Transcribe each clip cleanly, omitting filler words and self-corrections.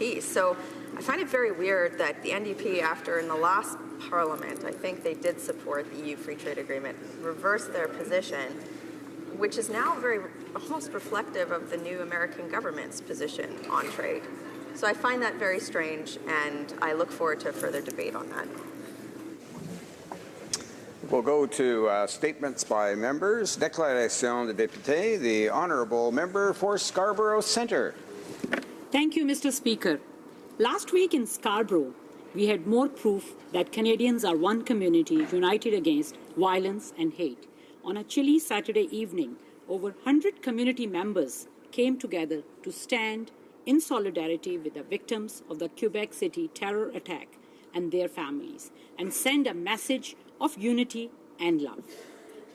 peace. So I find it very weird that the NDP, after in the last Parliament, I think they did support the EU Free Trade Agreement, reversed their position, which is now almost reflective of the new American government's position on trade. So I find that very strange, and I look forward to further debate on that. We'll go to statements by members. Déclaration de député, the honourable member for Scarborough Centre. Thank you, Mr. Speaker. Last week in Scarborough, we had more proof that Canadians are one community united against violence and hate. On a chilly Saturday evening, over 100 community members came together to stand in solidarity with the victims of the Quebec City terror attack and their families, and send a message of unity and love.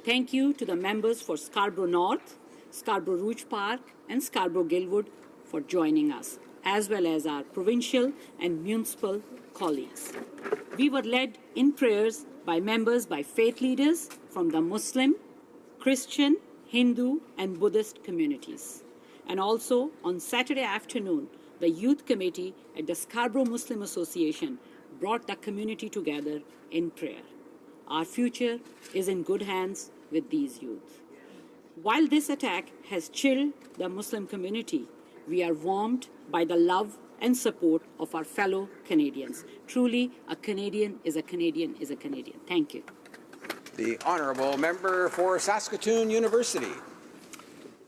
Thank you to the members for Scarborough North, Scarborough Rouge Park, and Scarborough Gilwood for joining us, as well as our provincial and municipal colleagues. We were led in prayers by faith leaders from the Muslim, Christian, Hindu, and Buddhist communities. And also on Saturday afternoon, the youth committee at the Scarborough Muslim Association brought the community together in prayer. Our future is in good hands with these youth. While this attack has chilled the Muslim community, we are warmed by the love and support of our fellow Canadians. Truly, a Canadian is a Canadian is a Canadian. Thank you. The honourable member for Saskatoon University.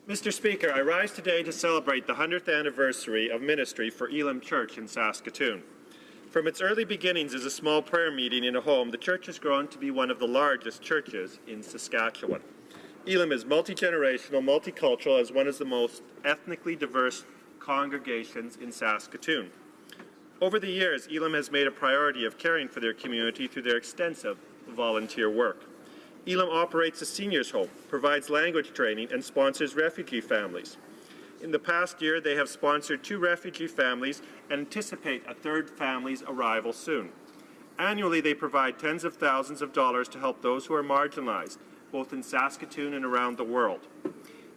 Mr. Speaker, I rise today to celebrate the 100th anniversary of ministry for Elim Church in Saskatoon. From its early beginnings as a small prayer meeting in a home, the church has grown to be one of the largest churches in Saskatchewan. Elim is multi-generational, multicultural, as one of the most ethnically diverse congregations in Saskatoon. Over the years, Elim has made a priority of caring for their community through their extensive volunteer work. Elim operates a seniors' home, provides language training, and sponsors refugee families. In the past year, they have sponsored 2 refugee families and anticipate a 3rd family's arrival soon. Annually, they provide tens of thousands of dollars to help those who are marginalized, both in Saskatoon and around the world.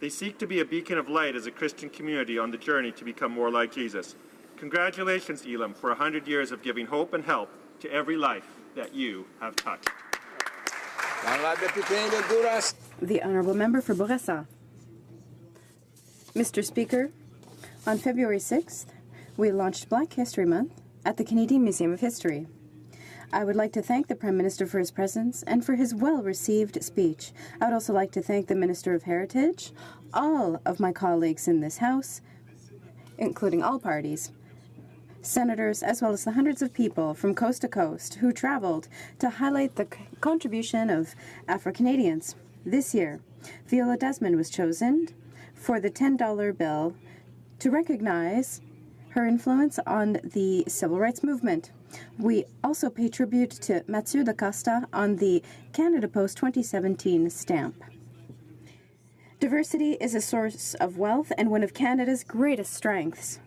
They seek to be a beacon of light as a Christian community on the journey to become more like Jesus. Congratulations, Elim, for 100 years of giving hope and help to every life that you have touched. The Honourable Member for Bourassa. Mr. Speaker, on February 6th, we launched Black History Month at the Canadian Museum of History. I would like to thank the Prime Minister for his presence and for his well-received speech. I would also like to thank the Minister of Heritage, all of my colleagues in this House, including all parties, senators, as well as the hundreds of people from coast to coast who traveled to highlight the contribution of Afro-Canadians. This year, Viola Desmond was chosen for the $10 bill to recognize her influence on the civil rights movement. We also pay tribute to Mathieu da Costa on the Canada Post 2017 stamp. Diversity is a source of wealth and one of Canada's greatest strengths.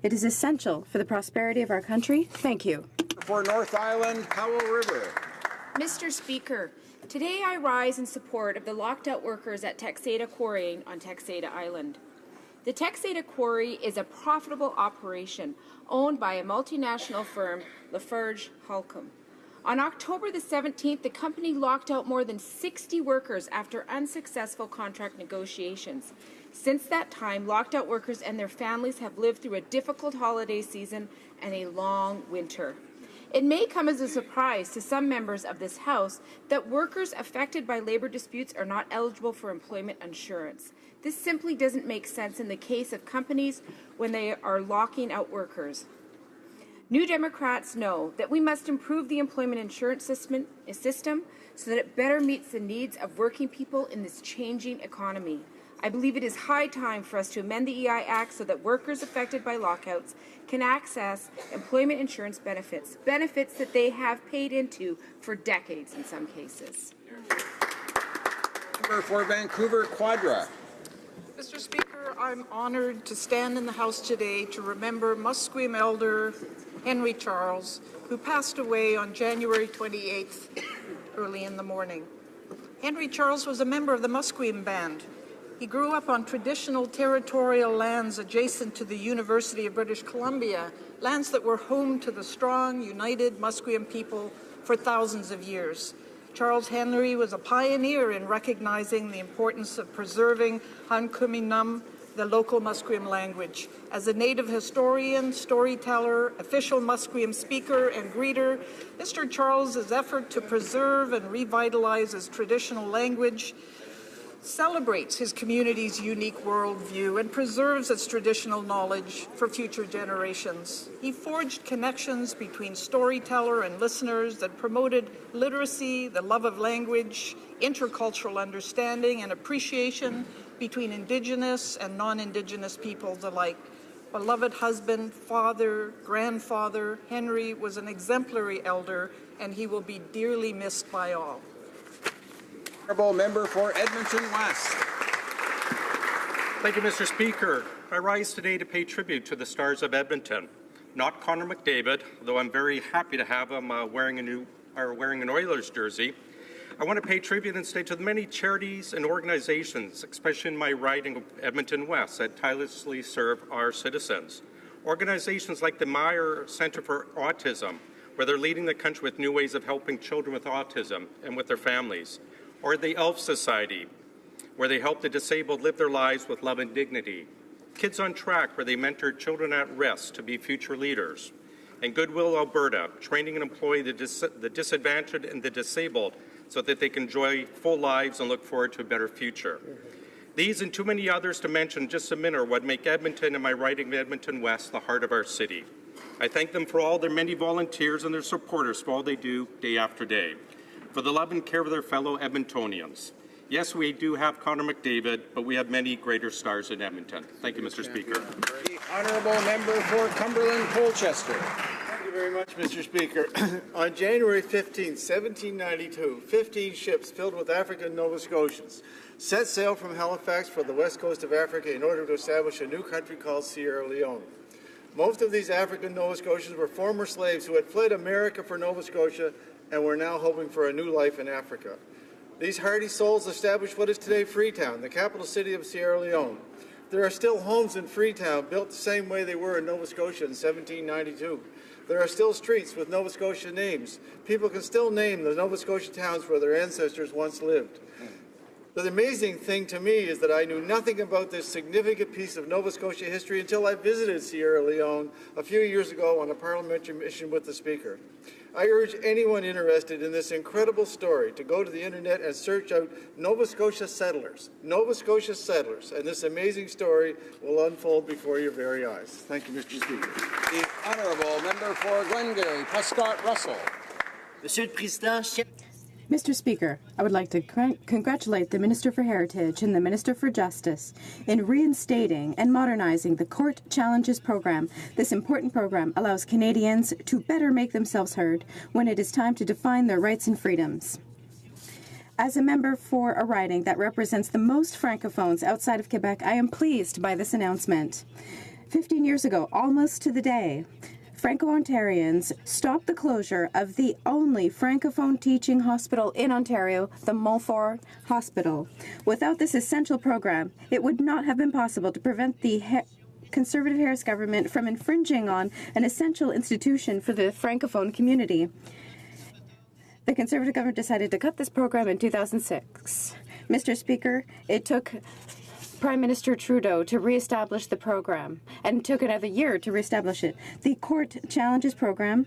It is essential for the prosperity of our country. Thank you. For North Island, Powell River. Mr. Speaker, today I rise in support of the locked-out workers at Texada Quarrying on Texada Island. The Texada Quarry is a profitable operation owned by a multinational firm, Lafarge Holcomb. On October the 17th, the company locked out more than 60 workers after unsuccessful contract negotiations. Since that time, locked-out workers and their families have lived through a difficult holiday season and a long winter. It may come as a surprise to some members of this House that workers affected by labor disputes are not eligible for employment insurance. This simply doesn't make sense in the case of companies when they are locking out workers. New Democrats know that we must improve the employment insurance system so that it better meets the needs of working people in this changing economy. I believe it is high time for us to amend the EI Act so that workers affected by lockouts can access employment insurance benefits, benefits that they have paid into for decades in some cases. Member for Vancouver Quadra. Mr. Speaker, I'm honoured to stand in the House today to remember Musqueam Elder Henry Charles, who passed away on January 28th, early in the morning. Henry Charles was a member of the Musqueam Band. He grew up on traditional territorial lands adjacent to the University of British Columbia, lands that were home to the strong, united Musqueam people for thousands of years. Charles Henry was a pioneer in recognizing the importance of preserving Hankuminam, the local Musqueam language. As a native historian, storyteller, official Musqueam speaker, and greeter, Mr. Charles's effort to preserve and revitalize his traditional language celebrates his community's unique worldview and preserves its traditional knowledge for future generations. He forged connections between storyteller and listeners that promoted literacy, the love of language, intercultural understanding, and appreciation between Indigenous and non-Indigenous peoples alike. Beloved husband, father, grandfather, Henry was an exemplary elder, and he will be dearly missed by all. Honourable member for Edmonton West. Thank you, Mr. Speaker. I rise today to pay tribute to the stars of Edmonton. Not Connor McDavid, though I'm very happy to have him wearing an Oilers jersey. I want to pay tribute instead to the many charities and organizations, especially in my riding of Edmonton West, that tirelessly serve our citizens. Organizations like the Meyer Centre for Autism, where they're leading the country with new ways of helping children with autism and with their families. Or the Elf Society, where they help the disabled live their lives with love and dignity. Kids on Track, where they mentor children at risk to be future leaders. And Goodwill Alberta, training and employing the disadvantaged and the disabled so that they can enjoy full lives and look forward to a better future. These and too many others to mention just a minute are what make Edmonton and my riding of Edmonton West the heart of our city. I thank them for all their many volunteers and their supporters for all they do day after day, for the love and care of their fellow Edmontonians. Yes, we do have Connor McDavid, but we have many greater stars in Edmonton. Thank you, Mr. Speaker. The honourable member for Cumberland Colchester. Thank you very much, Mr. Speaker. On January 15, 1792, 15 ships filled with African Nova Scotians set sail from Halifax for the west coast of Africa in order to establish a new country called Sierra Leone. Most of these African Nova Scotians were former slaves who had fled America for Nova Scotia and were now hoping for a new life in Africa. These hardy souls established what is today Freetown, the capital city of Sierra Leone. There are still homes in Freetown built the same way they were in Nova Scotia in 1792. There are still streets with Nova Scotia names. People can still name the Nova Scotia towns where their ancestors once lived. The amazing thing to me is that I knew nothing about this significant piece of Nova Scotia history until I visited Sierra Leone a few years ago on a parliamentary mission with the Speaker. I urge anyone interested in this incredible story to go to the internet and search out Nova Scotia settlers, and this amazing story will unfold before your very eyes. Thank you, Mr. Speaker. The honourable member for Glengarry, Prescott Russell. Monsieur le Président, Mr. Speaker, I would like to congratulate the Minister for Heritage and the Minister for Justice in reinstating and modernizing the Court Challenges program. This important program allows Canadians to better make themselves heard when it is time to define their rights and freedoms. As a member for a riding that represents the most francophones outside of Quebec, I am pleased by this announcement. 15 years ago, almost to the day, Franco-Ontarians stopped the closure of the only Francophone teaching hospital in Ontario, the Montfort Hospital. Without this essential program, it would not have been possible to prevent the Conservative Harris government from infringing on an essential institution for the Francophone community. The Conservative government decided to cut this program in 2006. Mr. Speaker, it took Prime Minister Trudeau to reestablish the program, and it took another year to reestablish it. The Court Challenges program,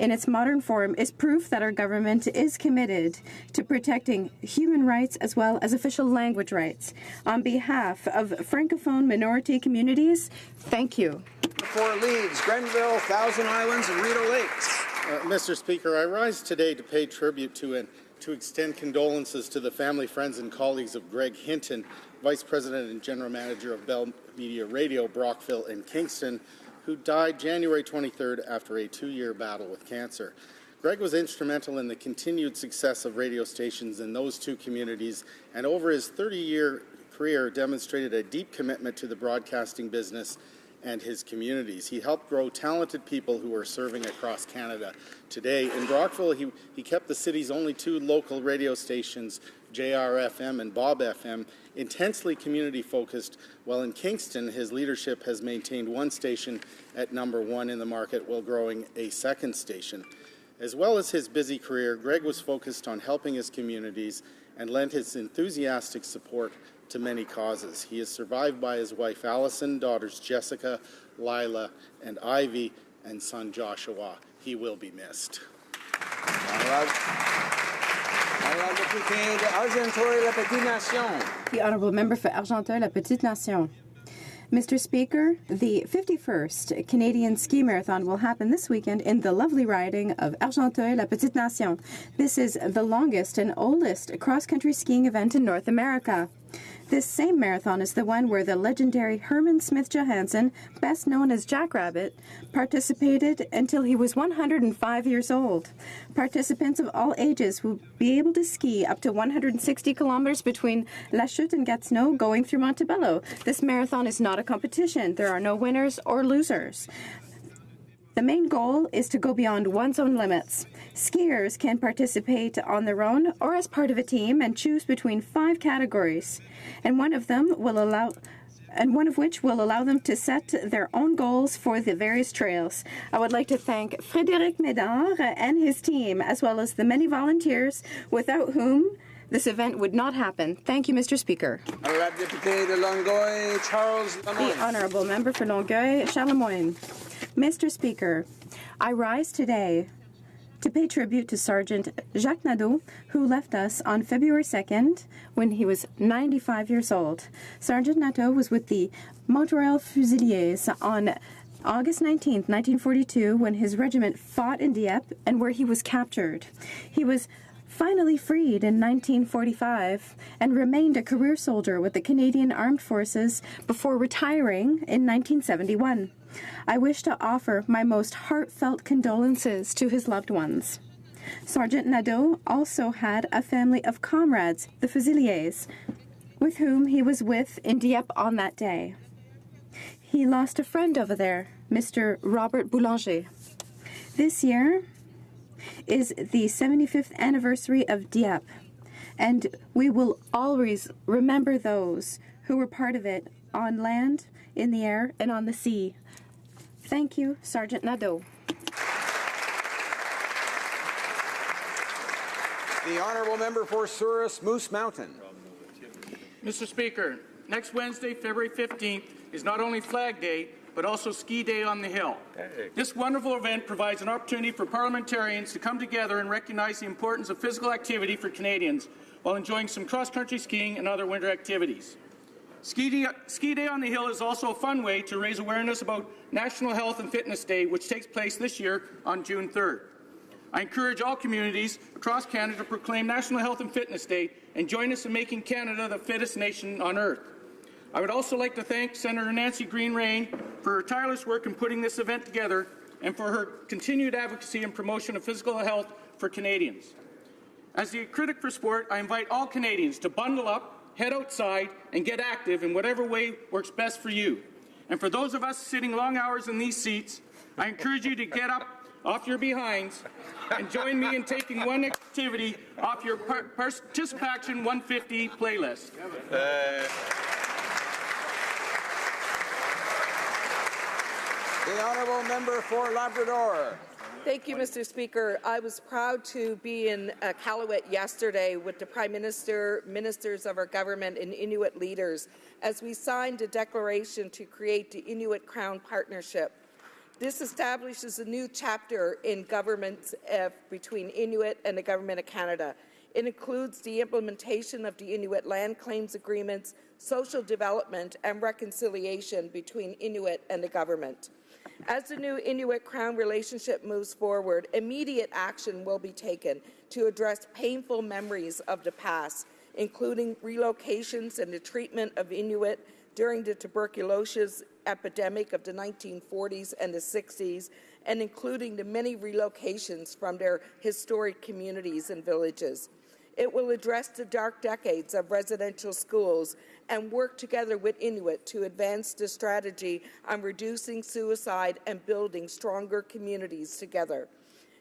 in its modern form, is proof that our government is committed to protecting human rights as well as official language rights. On behalf of Francophone minority communities, thank you. For Leeds, Grenville, Thousand Islands, and Rideau Lakes. Mr. Speaker, I rise today to pay tribute to and to extend condolences to the family, friends, and colleagues of Greg Hinton, Vice President and General Manager of Bell Media Radio, Brockville and Kingston, who died January 23rd after a 2-year battle with cancer. Greg was instrumental in the continued success of radio stations in those two communities, and over his 30-year career demonstrated a deep commitment to the broadcasting business and his communities. He helped grow talented people who are serving across Canada today. In Brockville, he kept the city's only 2 local radio stations JRFM and Bob FM, intensely community-focused, while in Kingston, his leadership has maintained one station at #1 in the market while growing a second station. As well as his busy career, Greg was focused on helping his communities and lent his enthusiastic support to many causes. He is survived by his wife Allison, daughters Jessica, Lila, and Ivy, and son Joshua. He will be missed. The Honourable Member for Argenteuil-La-Petite-Nation. Mr. Speaker, the 51st Canadian Ski Marathon will happen this weekend in the lovely riding of Argenteuil-La-Petite-Nation. This is the longest and oldest cross-country skiing event in North America. This same marathon is the one where the legendary Herman Smith Johansson, best known as Jackrabbit, participated until he was 105 years old. Participants of all ages will be able to ski up to 160 kilometers between La Chute and Gatineau, going through Montebello. This marathon is not a competition. There are no winners or losers. The main goal is to go beyond one's own limits. Skiers can participate on their own or as part of a team and choose between 5 categories, and one of which will allow them to set their own goals for the various trails. I would like to thank Frédéric Médard and his team, as well as the many volunteers without whom this event would not happen. Thank you, Mr. Speaker. The Honourable Member for Longueuil, Charlemagne. Mr. Speaker, I rise today to pay tribute to Sergeant Jacques Nadeau, who left us on February 2nd when he was 95 years old. Sergeant Nadeau was with the Montreal Fusiliers on August 19, 1942, when his regiment fought in Dieppe and where he was captured. He was finally freed in 1945 and remained a career soldier with the Canadian Armed Forces before retiring in 1971. I wish to offer my most heartfelt condolences to his loved ones. Sergeant Nadeau also had a family of comrades, the Fusiliers, with whom he was in Dieppe on that day. He lost a friend over there, Mr. Robert Boulanger. This year is the 75th anniversary of Dieppe, and we will always remember those who were part of it on land, in the air, and on the sea. Thank you, Sergeant Nadeau. The Honourable Member for Souris Moose Mountain. Mr. Speaker, next Wednesday, February 15th, is not only Flag Day, but also Ski Day on the Hill. Hey. This wonderful event provides an opportunity for parliamentarians to come together and recognize the importance of physical activity for Canadians while enjoying some cross-country skiing and other winter activities. Ski Day on the Hill is also a fun way to raise awareness about National Health and Fitness Day, which takes place this year on June 3rd. I encourage all communities across Canada to proclaim National Health and Fitness Day and join us in making Canada the fittest nation on earth. I would also like to thank Senator Nancy Green-Rain for her tireless work in putting this event together and for her continued advocacy and promotion of physical health for Canadians. As the critic for sport, I invite all Canadians to bundle up, head outside, and get active in whatever way works best for you. And for those of us sitting long hours in these seats, I encourage you to get up off your behinds and join me in taking one activity off your Participation 150 playlist. The Honourable Member for Labrador. Thank you, Mr. Speaker. I was proud to be in Iqaluit yesterday with the Prime Minister, ministers of our government, and Inuit leaders as we signed a declaration to create the Inuit Crown Partnership. This establishes a new chapter in governments between Inuit and the Government of Canada. It includes the implementation of the Inuit land claims agreements, social development, and reconciliation between Inuit and the government. As the new Inuit-Crown relationship moves forward, immediate action will be taken to address painful memories of the past, including relocations and the treatment of Inuit during the tuberculosis epidemic of the 1940s and the 60s, and including the many relocations from their historic communities and villages. It will address the dark decades of residential schools and work together with Inuit to advance the strategy on reducing suicide and building stronger communities together.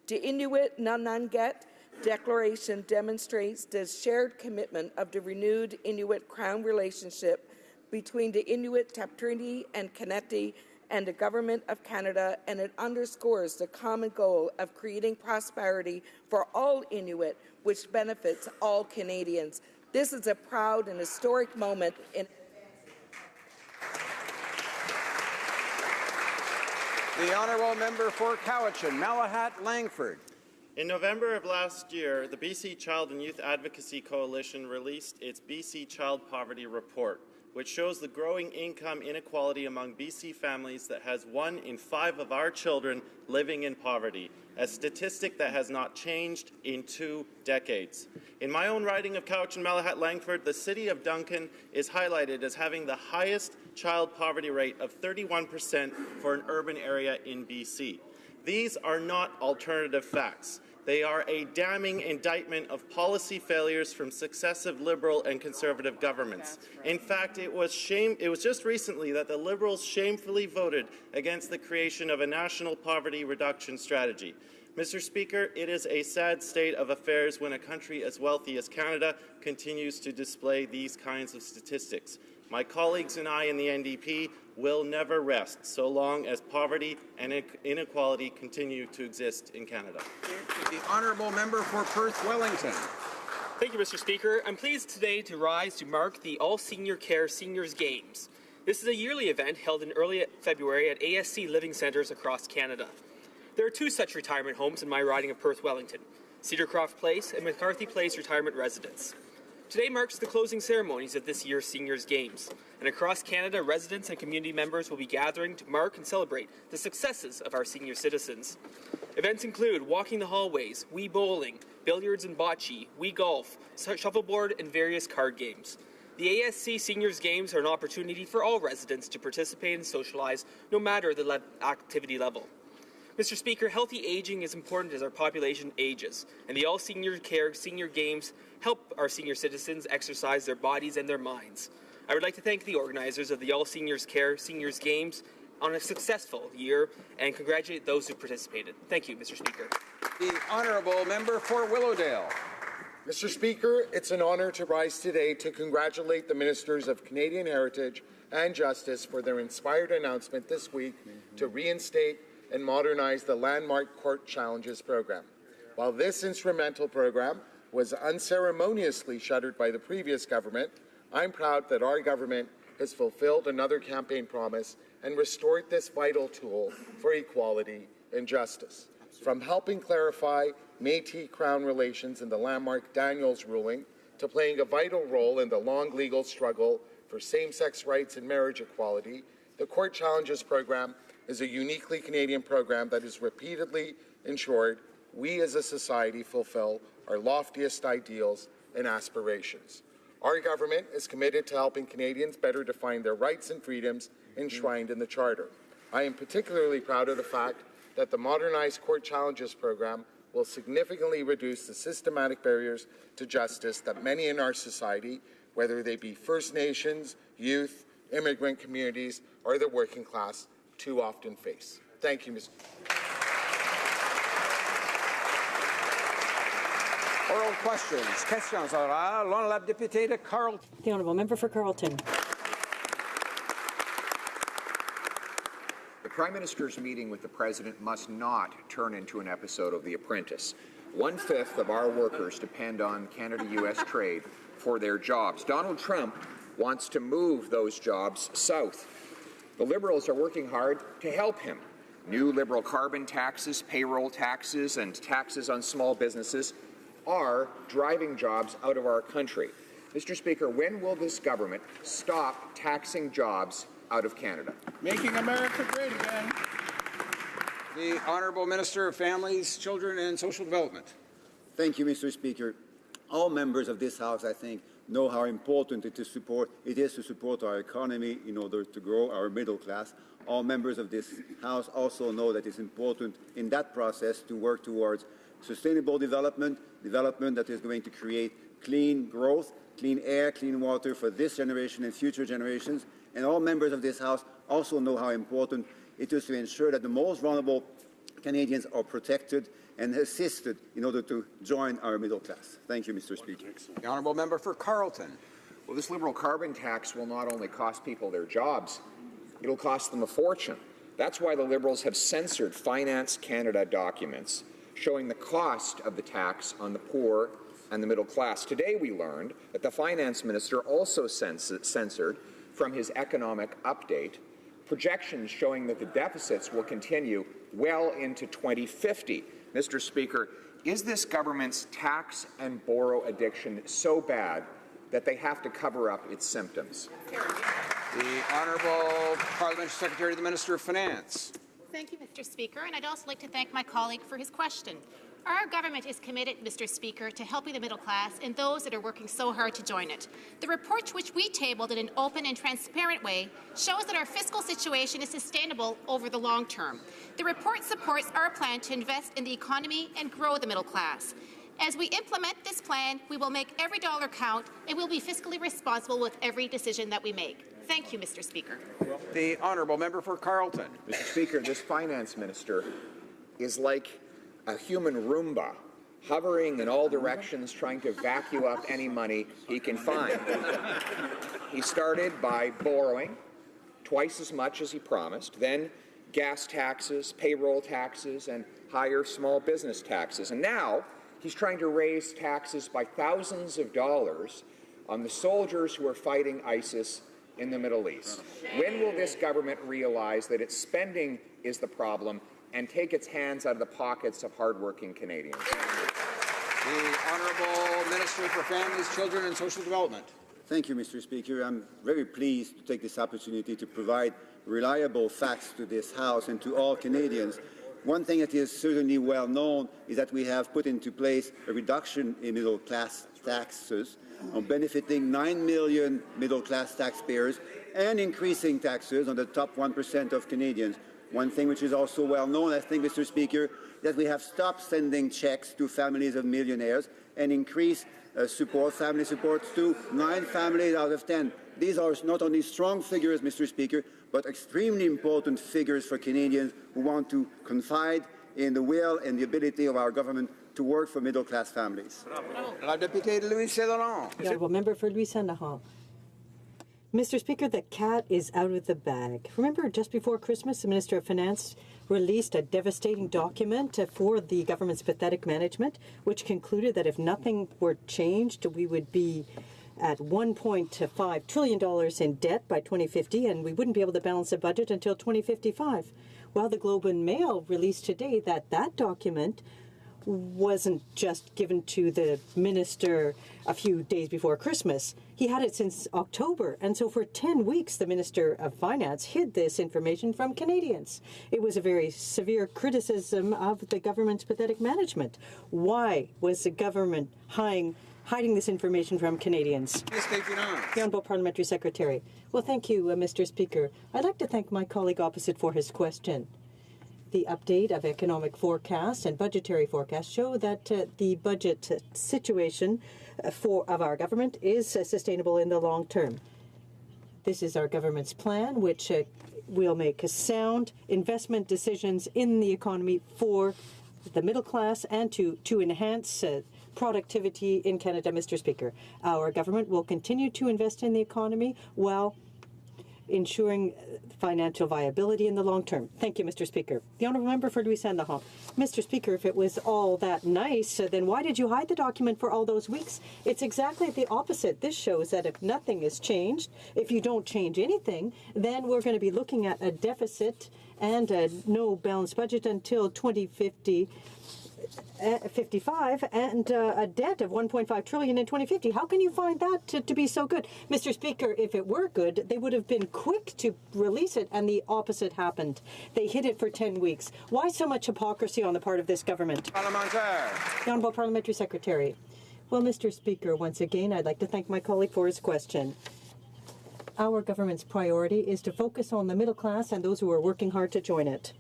The Inuit Nananget declaration demonstrates the shared commitment of the renewed Inuit-Crown relationship between the Inuit Taptrini and Kanetti and the Government of Canada, and it underscores the common goal of creating prosperity for all Inuit, which benefits all Canadians. This is a proud and historic moment in The honourable member for Cowichan, Malahat Langford. In November of last year, the BC Child and Youth Advocacy Coalition released its BC Child Poverty Report, which shows the growing income inequality among BC families that has 1 in 5 of our children living in poverty, a statistic that has not changed in 2 decades. In my own riding of Cowichan Malahat Langford, the city of Duncan is highlighted as having the highest child poverty rate of 31% for an urban area in BC. These are not alternative facts. They are a damning indictment of policy failures from successive Liberal and Conservative governments. In fact, it was just recently that the Liberals shamefully voted against the creation of a national poverty reduction strategy. Mr. Speaker, it is a sad state of affairs when a country as wealthy as Canada continues to display these kinds of statistics. My colleagues and I in the NDP will never rest so long as poverty and inequality continue to exist in Canada. The honourable member for Perth Wellington. Thank you, Mr. Speaker. I'm pleased today to rise to mark the All Senior Care Seniors Games. This is a yearly event held in early February at ASC Living Centres across Canada. There are 2 such retirement homes in my riding of Perth Wellington, Cedarcroft Place and McCarthy Place Retirement Residence. Today marks the closing ceremonies of this year's Seniors Games, and across Canada, residents and community members will be gathering to mark and celebrate the successes of our senior citizens. Events include walking the hallways, Wii bowling, billiards and bocce, Wii golf, shuffleboard, and various card games. The ASC Seniors Games are an opportunity for all residents to participate and socialize, no matter the activity level. Mr. Speaker, healthy aging is important as our population ages, and the All Senior Care Senior Games help our senior citizens exercise their bodies and their minds. I would like to thank the organizers of the All Seniors Care Seniors Games on a successful year and congratulate those who participated. Thank you, Mr. Speaker. The honourable member for Willowdale. Mr. Speaker, it's an honour to rise today to congratulate the Ministers of Canadian Heritage and Justice for their inspired announcement this week to reinstate and modernize the landmark Court Challenges program. While this instrumental program was unceremoniously shuttered by the previous government, I'm proud that our government has fulfilled another campaign promise and restored this vital tool for equality and justice. From helping clarify Métis Crown relations in the landmark Daniels ruling to playing a vital role in the long legal struggle for same-sex rights and marriage equality, the Court Challenges program is a uniquely Canadian program that has repeatedly ensured we as a society fulfill our loftiest ideals and aspirations. Our government is committed to helping Canadians better define their rights and freedoms enshrined in the Charter. I am particularly proud of the fact that the modernized Court Challenges program will significantly reduce the systematic barriers to justice that many in our society, whether they be First Nations, youth, immigrant communities, or the working class, too often face. Thank you, Mr. Oral questions. Questions orales. L'honorable député de Carleton. The honourable member for Carleton. The Prime Minister's meeting with the President must not turn into an episode of The Apprentice. 1/5 of our workers depend on Canada-US trade for their jobs. Donald Trump wants to move those jobs south. The Liberals are working hard to help him. New Liberal carbon taxes, payroll taxes, and taxes on small businesses are driving jobs out of our country. Mr. Speaker, when will this government stop taxing jobs out of Canada? Making America great again. The Honourable Minister of Families, Children and Social Development. Thank you, Mr. Speaker. All members of this House, I think, know how important it is to support our economy in order to grow our middle class. All members of this House also know that it's important in that process to work towards sustainable development that is going to create clean growth, clean air, clean water for this generation and future generations. And all members of this House also know how important it is to ensure that the most vulnerable Canadians are protected and assisted in order to join our middle class. Thank you, Mr. Speaker. The honourable member for Carleton. Well, this Liberal carbon tax will not only cost people their jobs, it'll cost them a fortune. That's why the Liberals have censored Finance Canada documents showing the cost of the tax on the poor and the middle class. Today we learned that the Finance Minister also censored from his economic update projections showing that the deficits will continue well into 2050. Mr. Speaker, is this government's tax and borrow addiction so bad that they have to cover up its symptoms? The Honourable Parliamentary Secretary to the Minister of Finance. Thank you, Mr. Speaker, and I'd also like to thank my colleague for his question. Our government is committed, Mr. Speaker, to helping the middle class and those that are working so hard to join it. The report which we tabled in an open and transparent way shows that our fiscal situation is sustainable over the long term. The report supports our plan to invest in the economy and grow the middle class. As we implement this plan, we will make every dollar count and we'll be fiscally responsible with every decision that we make. Thank you, Mr. Speaker. The honourable member for Carleton. Mr. Speaker, this finance minister is like a human Roomba, hovering in all directions, trying to vacuum up any money he can find. He started by borrowing twice as much as he promised, then gas taxes, payroll taxes, and higher small business taxes. And now he's trying to raise taxes by thousands of dollars on the soldiers who are fighting ISIS in the Middle East. When will this government realize that its spending is the problem and take its hands out of the pockets of hardworking Canadians? The Honourable Minister for Families, Children and Social Development. Thank you, Mr. Speaker. I'm very pleased to take this opportunity to provide reliable facts to this House and to all Canadians. One thing that is certainly well known is that we have put into place a reduction in middle-class taxes, benefiting 9 million middle-class taxpayers and increasing taxes on the top 1% of Canadians. One thing which is also well known, I think, Mr. Speaker, that we have stopped sending checks to families of millionaires and increased family supports to 9 families out of 10. These are not only strong figures, Mr. Speaker, but extremely important figures for Canadians who want to confide in the will and the ability of our government to work for middle-class families. La députée Louis Saint-Laurent. The honourable member for Louis Saint-Laurent. Mr. Speaker, the cat is out of the bag. Remember, just before Christmas, the Minister of Finance released a devastating document for the government's pathetic management, which concluded that if nothing were changed, we would be at $1.5 trillion in debt by 2050, and we wouldn't be able to balance the budget until 2055. Well, the Globe and Mail released today that that document wasn't just given to the minister a few days before Christmas. He had it since October, and so for 10 weeks the Minister of Finance hid this information from Canadians. It was a very severe criticism of the government's pathetic management. Why was the government hiding this information from Canadians? The Honourable Parliamentary Secretary. Well, thank you, Mr. Speaker. I'd like to thank my colleague opposite for his question. The update of economic forecasts and budgetary forecasts show that the budget situation of our government is sustainable in the long term. This is our government's plan, which will make sound investment decisions in the economy for the middle class and to enhance productivity in Canada, Mr. Speaker. Our government will continue to invest in the economy while ensuring financial viability in the long term. Thank you, Mr. Speaker. The honourable member for Louis Saint-Laurent. Mr. Speaker, if it was all that nice, then why did you hide the document for all those weeks? It's exactly the opposite. This shows that if nothing is changed, if you don't change anything, then we're going to be looking at a deficit and a no balanced budget until 2055 and a debt of $1.5 trillion in 2050. How can you find that to be so good? Mr. Speaker, if it were good, they would have been quick to release it, and the opposite happened. They hid it for 10 weeks. Why so much hypocrisy on the part of this government? Parlementaire. The Honourable Parliamentary Secretary. Well, Mr. Speaker, once again, I'd like to thank my colleague for his question. Our government's priority is to focus on the middle class and those who are working hard to join it.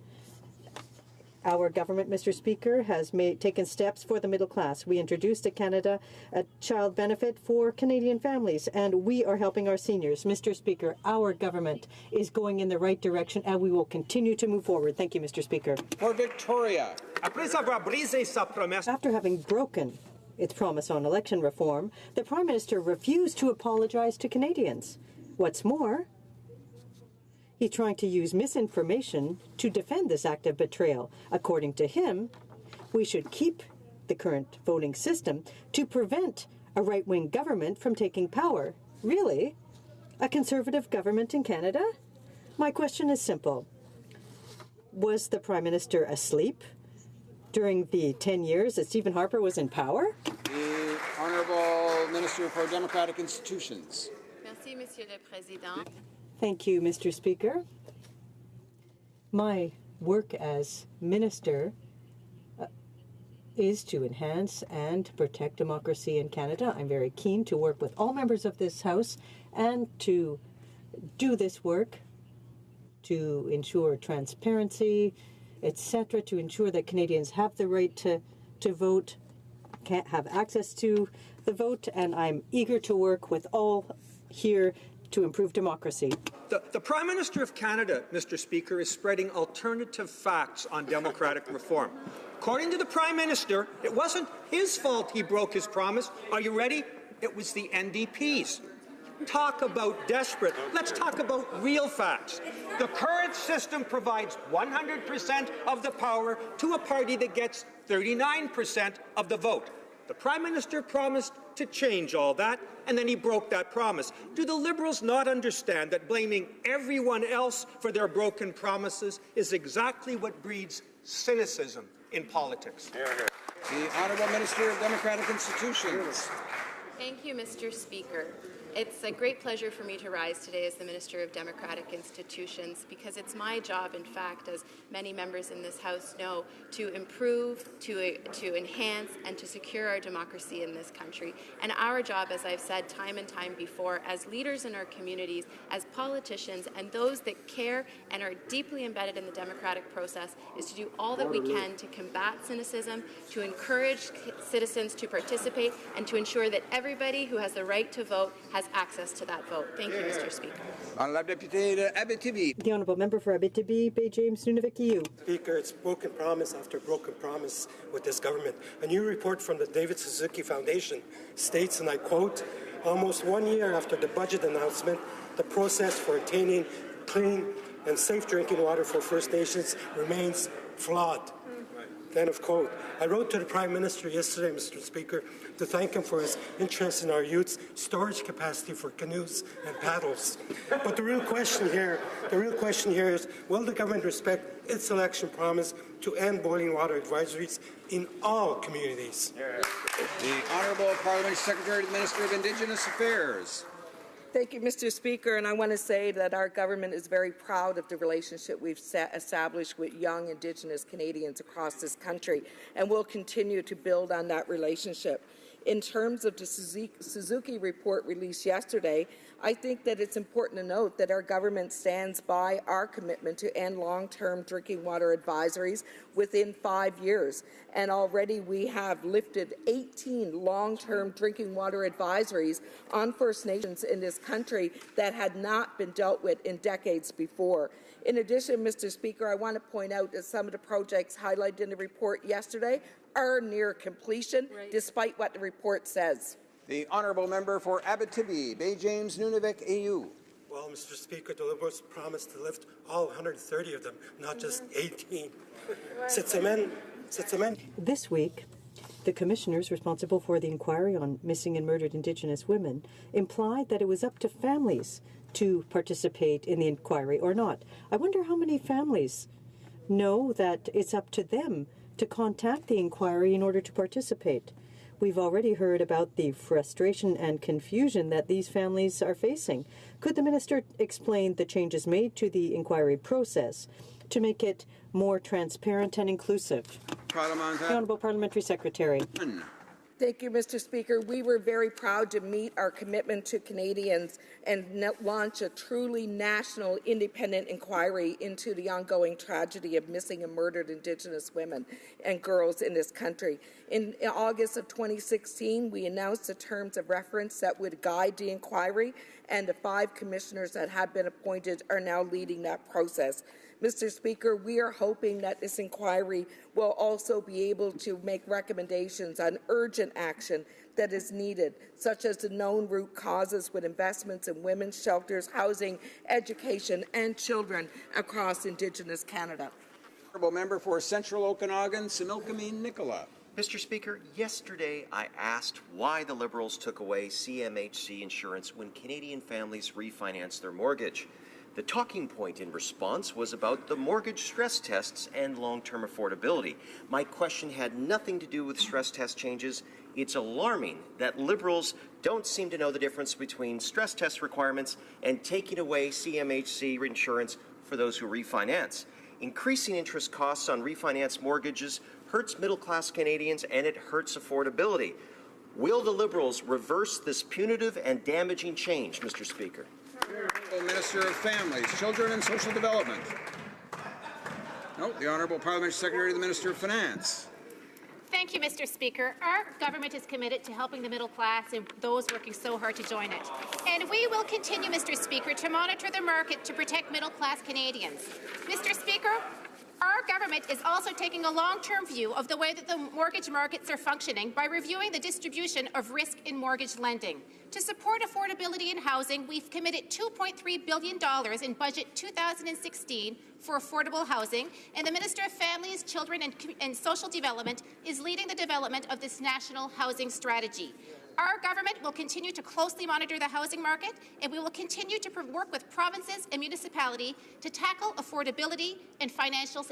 Our government, Mr. Speaker, has taken steps for the middle class. We introduced a child benefit for Canadian families, and we are helping our seniors. Mr. Speaker, our government is going in the right direction, and we will continue to move forward. Thank you, Mr. Speaker. For Victoria. After having broken its promise on election reform, the Prime Minister refused to apologize to Canadians. What's more, he's trying to use misinformation to defend this act of betrayal. According to him, we should keep the current voting system to prevent a right-wing government from taking power. Really? A Conservative government in Canada? My question is simple. Was the Prime Minister asleep during the 10 years that Stephen Harper was in power? The Honourable Minister for Democratic Institutions. Merci, Monsieur le Président. Thank you, Mr. Speaker. My work as minister is to enhance and protect democracy in Canada. I'm very keen to work with all members of this House and to do this work to ensure transparency, etc., to ensure that Canadians have the right to vote, can't have access to the vote, and I'm eager to work with all here to improve democracy. The Prime Minister of Canada, Mr. Speaker, is spreading alternative facts on democratic reform. According to the Prime Minister, it wasn't his fault he broke his promise. Are you ready? It was the NDP's. Talk about desperate. Let's talk about real facts. The current system provides 100% of the power to a party that gets 39% of the vote. The Prime Minister promised to change all that, and then he broke that promise. Do the Liberals not understand that blaming everyone else for their broken promises is exactly what breeds cynicism in politics? The Honourable Minister of Democratic Institutions. Thank you, Mr. Speaker. It's a great pleasure for me to rise today as the Minister of Democratic Institutions because it's my job, in fact, as many members in this House know, to improve, to enhance, and to secure our democracy in this country. And our job, as I've said time and time before, as leaders in our communities, as politicians, and those that care and are deeply embedded in the democratic process, is to do all that we can to combat cynicism, to encourage citizens to participate, and to ensure that everybody who has the right to vote has access to that vote. Thank you, Mr. Speaker. Honourable Deputy de Abitibi. The Honourable Member for Abitibi, Bay James, Nunavik, EU. Speaker, it's broken promise after broken promise with this government. A new report from the David Suzuki Foundation states, and I quote, almost 1 year after the budget announcement, the process for attaining clean and safe drinking water for First Nations remains flawed. End of quote. I wrote to the Prime Minister yesterday, Mr. Speaker, to thank him for his interest in our youth's storage capacity for canoes and paddles. But the real question here is, will the government respect its election promise to end boiling water advisories in all communities? The Honourable Parliamentary Secretary to the Minister of Indigenous Affairs. Thank you, Mr. Speaker, and I want to say that our government is very proud of the relationship we've established with young Indigenous Canadians across this country, and we'll continue to build on that relationship. In terms of the Suzuki report released yesterday, I think that it's important to note that our government stands by our commitment to end long-term drinking water advisories within 5 years. And already we have lifted 18 long-term drinking water advisories on First Nations in this country that had not been dealt with in decades before. In addition, Mr. Speaker, I want to point out that some of the projects highlighted in the report yesterday are near completion, despite what the report says. The Honourable Member for Abitibi, Bay James, Nunavik, AU. Well, Mr. Speaker, the Liberals promised to lift all 130 of them, not just 18. This week, the commissioners responsible for the inquiry on missing and murdered Indigenous women implied that it was up to families to participate in the inquiry or not. I wonder how many families know that it's up to them to contact the inquiry in order to participate. We've already heard about the frustration and confusion that these families are facing. Could the Minister explain the changes made to the inquiry process to make it more transparent and inclusive? The Honourable Parliamentary Secretary. Thank you, Mr. Speaker. We were very proud to meet our commitment to Canadians and launch a truly national independent inquiry into the ongoing tragedy of missing and murdered Indigenous women and girls in this country. In August of 2016, we announced the terms of reference that would guide the inquiry, and the 5 commissioners that have been appointed are now leading that process. Mr. Speaker, we are hoping that this inquiry will also be able to make recommendations on urgent action that is needed, such as the known root causes with investments in women's shelters, housing, education, and children across Indigenous Canada. Honourable Member for Central Okanagan, Similkameen Nicola. Mr. Speaker, yesterday I asked why the Liberals took away CMHC insurance when Canadian families refinanced their mortgage. The talking point in response was about the mortgage stress tests and long-term affordability. My question had nothing to do with stress test changes. It's alarming that Liberals don't seem to know the difference between stress test requirements and taking away CMHC insurance for those who refinance. Increasing interest costs on refinanced mortgages hurts middle-class Canadians and it hurts affordability. Will the Liberals reverse this punitive and damaging change, Mr. Speaker? Honourable Minister of Families, Children and Social Development. No, the Honourable Parliamentary Secretary to the Minister of Finance. Thank you, Mr. Speaker. Our government is committed to helping the middle class and those working so hard to join it. And we will continue, Mr. Speaker, to monitor the market to protect middle-class Canadians. Mr. Speaker, our government is also taking a long-term view of the way that the mortgage markets are functioning by reviewing the distribution of risk in mortgage lending. To support affordability in housing, we've committed $2.3 billion in Budget 2016 for affordable housing, and the Minister of Families, Children and Social Development is leading the development of this national housing strategy. Our government will continue to closely monitor the housing market, and we will continue to work with provinces and municipalities to tackle affordability and financial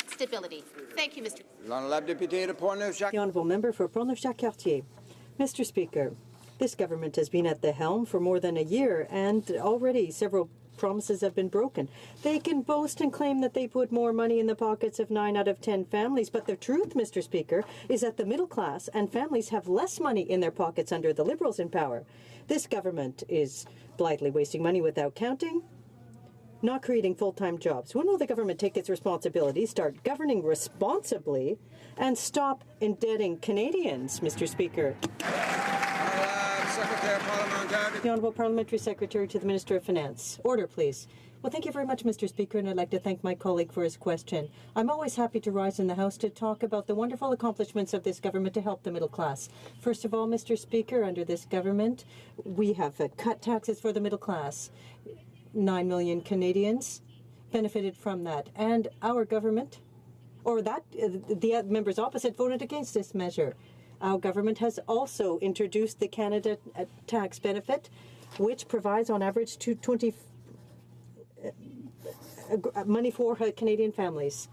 stability. Thank you, Mr. The Honourable Member for Portneuf-Jacques-Cartier. Mr. Speaker, this government has been at the helm for more than a year, and already several promises have been broken. They can boast and claim that they put more money in the pockets of 9 out of 10 families, but the truth, Mr. Speaker, is that the middle class and families have less money in their pockets under the Liberals in power. This government is blithely wasting money without counting, not creating full-time jobs. When will the government take its responsibility, start governing responsibly, and stop indebting Canadians, Mr. Speaker? The Honourable Parliamentary Secretary to the Minister of Finance. Order, please. Well, thank you very much, Mr. Speaker, and I'd like to thank my colleague for his question. I'm always happy to rise in the House to talk about the wonderful accomplishments of this government to help the middle class. First of all, Mr. Speaker, under this government, we have cut taxes for the middle class. 9 million Canadians benefited from that, and our government, or that the members opposite, voted against this measure. Our government has also introduced the Canada tax benefit, which provides on average money for Canadian families.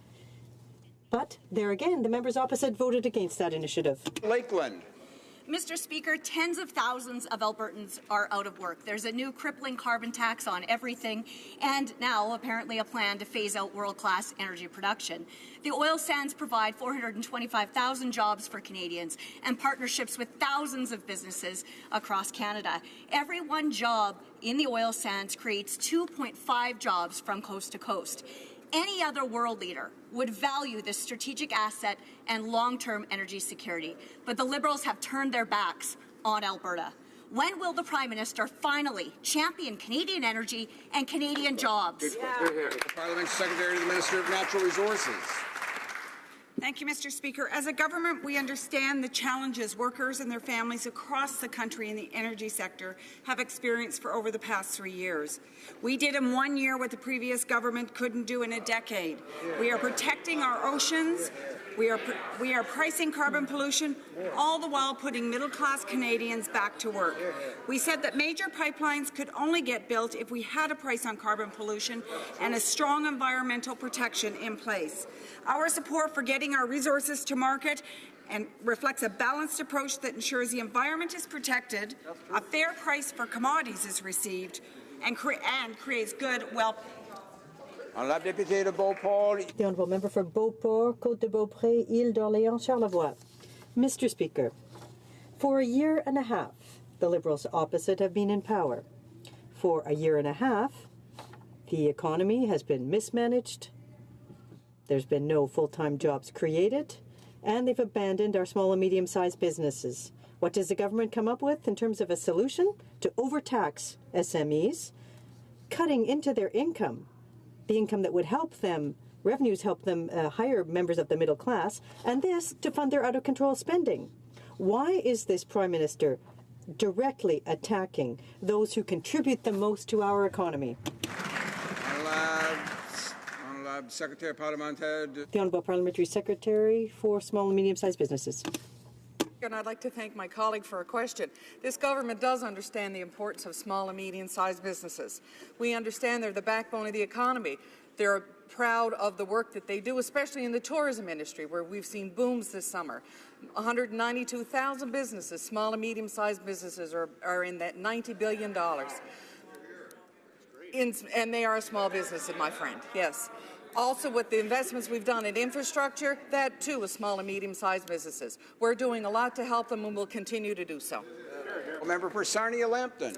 But there again, the members opposite voted against that initiative. Lakeland. Mr. Speaker, tens of thousands of Albertans are out of work. There's a new crippling carbon tax on everything, and now apparently a plan to phase out world-class energy production. The oil sands provide 425,000 jobs for Canadians and partnerships with thousands of businesses across Canada. Every one job in the oil sands creates 2.5 jobs from coast to coast. Any other world leader would value this strategic asset and long-term energy security, but the Liberals have turned their backs on Alberta. When will the Prime Minister finally champion Canadian energy and Canadian jobs? Parliamentary Secretary to the Minister of Natural Resources. Thank you, Mr. Speaker. As a government, we understand the challenges workers and their families across the country in the energy sector have experienced for over the past 3 years. We did in 1 year what the previous government couldn't do in a decade. We are protecting our oceans. We are pricing carbon pollution, all the while putting middle-class Canadians back to work. We said that major pipelines could only get built if we had a price on carbon pollution and a strong environmental protection in place. Our support for getting our resources to market and reflects a balanced approach that ensures the environment is protected, a fair price for commodities is received, and creates good, Honourable Député de Beauport. The Honourable Member for Beauport, Côte de Beaupré, Île d'Orléans, Charlevoix. Mr. Speaker, For a year and a half, the Liberals opposite have been in power. For a year and a half, the economy has been mismanaged, there's been no full-time jobs created, and they've abandoned our small and medium-sized businesses. What does the government come up with in terms of a solution? To overtax SMEs, cutting into their income, the income that would help them, revenues help them hire members of the middle class, and this to fund their out-of-control spending. Why is this Prime Minister directly attacking those who contribute the most to our economy? Secretary Parlementaire. The Honourable Parliamentary Secretary for Small and Medium-Sized Businesses. And I'd like to thank my colleague for a question. This government does understand the importance of small and medium-sized businesses. We understand they're the backbone of the economy. They're proud of the work that they do, especially in the tourism industry, where we've seen booms this summer. 192,000 businesses, small and medium-sized businesses, are in that $90 billion. And they are a small business, my friend, yes. Also, with the investments we've done in infrastructure, that too is small and medium-sized businesses. We're doing a lot to help them and will continue to do so. Member for Sarnia-Lambton.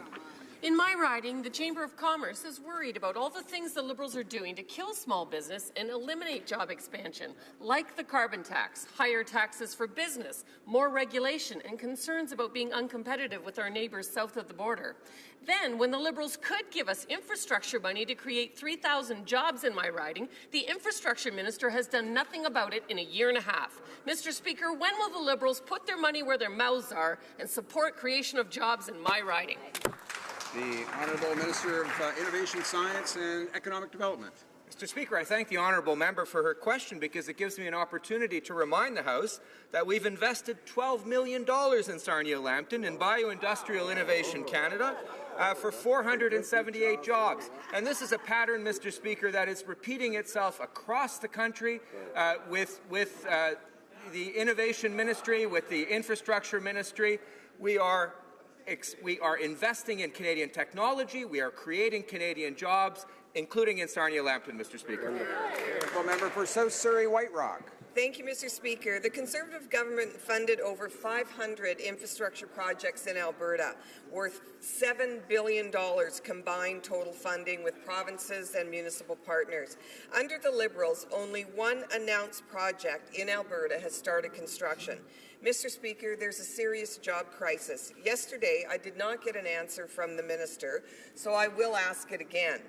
In my riding, the Chamber of Commerce is worried about all the things the Liberals are doing to kill small business and eliminate job expansion, like the carbon tax, higher taxes for business, more regulation, and concerns about being uncompetitive with our neighbours south of the border. Then, when the Liberals could give us infrastructure money to create 3,000 jobs in my riding, the infrastructure minister has done nothing about it in a year and a half. Mr. Speaker, when will the Liberals put their money where their mouths are and support creation of jobs in my riding? The Honourable Minister of Innovation, Science and Economic Development. Mr. Speaker, I thank the honourable member for her question because it gives me an opportunity to remind the House that we've invested $12 million in Sarnia-Lambton in Bioindustrial Innovation Canada for 478 jobs. And this is a pattern, Mr. Speaker, that is repeating itself across the country with the Innovation Ministry, with the Infrastructure Ministry. We are investing in Canadian technology. We are creating Canadian jobs, including in Sarnia-Lambton, Mr. Speaker. Member for South Surrey White Rock. Thank you, Mr. Speaker. The Conservative government funded over 500 infrastructure projects in Alberta, worth $7 billion combined total funding with provinces and municipal partners. Under the Liberals, only one announced project in Alberta has started construction. Mr. Speaker, there's a serious job crisis. Yesterday, I did not get an answer from the minister, so I will ask it again.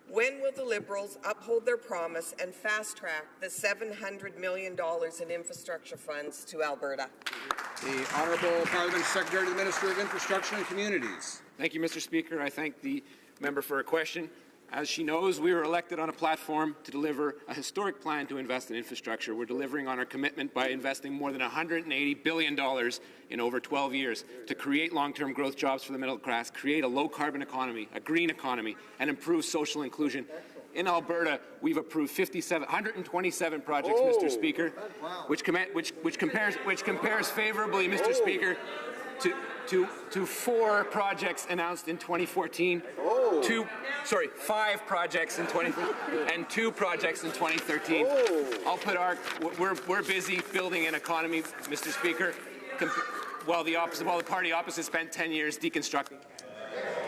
When will the Liberals uphold their promise and fast-track the $700 million in infrastructure funds to Alberta? The Honourable Parliamentary Secretary to the Minister of Infrastructure and Communities. Thank you, Mr. Speaker. I thank the member for her question. As she knows, we were elected on a platform to deliver a historic plan to invest in infrastructure. We're delivering on our commitment by investing more than $180 billion in over 12 years to create long-term growth jobs for the middle class, create a low-carbon economy, a green economy, and improve social inclusion. In Alberta, we've approved 127 projects, Mr. Speaker, which compares favorably, Mr. Speaker, to 4 projects announced in 2014, 5 projects in 2014, and 2 projects in 2013. We're busy building an economy, Mr. Speaker, while the party opposite spent 10 years deconstructing.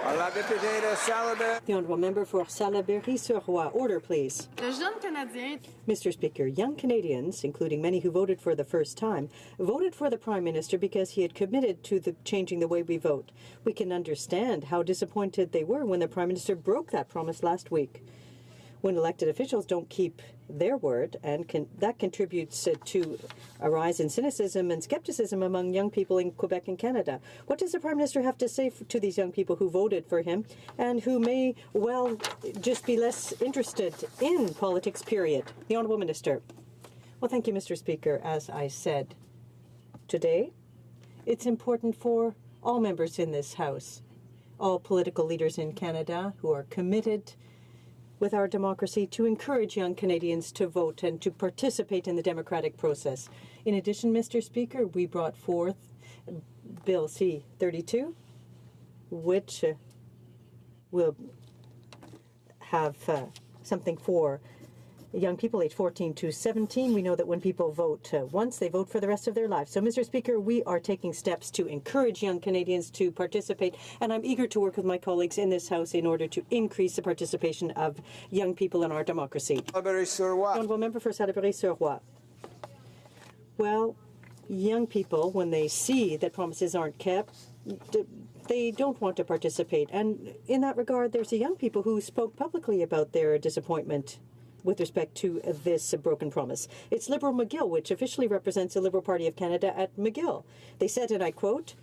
The Honourable Member for Salaberry-sur-Roi. Order, please. Mr. Speaker, young Canadians, including many who voted for the first time, voted for the Prime Minister because he had committed to changing the way we vote. We can understand how disappointed they were when the Prime Minister broke that promise last week. When elected officials don't keep their word, and that contributes to a rise in cynicism and skepticism among young people in Quebec and Canada. What does the Prime Minister have to say to these young people who voted for him and who may well just be less interested in politics, period? The Honourable Minister. Well, thank you, Mr. Speaker. As I said today, it's important for all members in this House, all political leaders in Canada who are committed with our democracy to encourage young Canadians to vote and to participate in the democratic process. In addition, Mr. Speaker, we brought forth Bill C-32, which will have something for young people aged 14 to 17. We know that when people vote once, they vote for the rest of their lives. So, Mr. Speaker, we are taking steps to encourage young Canadians to participate, and I'm eager to work with my colleagues in this House in order to increase the participation of young people in our democracy. Honourable Member for Salaberry-sur-Roi. Well, young people, when they see that promises aren't kept, they don't want to participate. And in that regard, there's a young people who spoke publicly about their disappointment with respect to this broken promise. It's Liberal McGill, which officially represents the Liberal Party of Canada at McGill. They said, and I quote,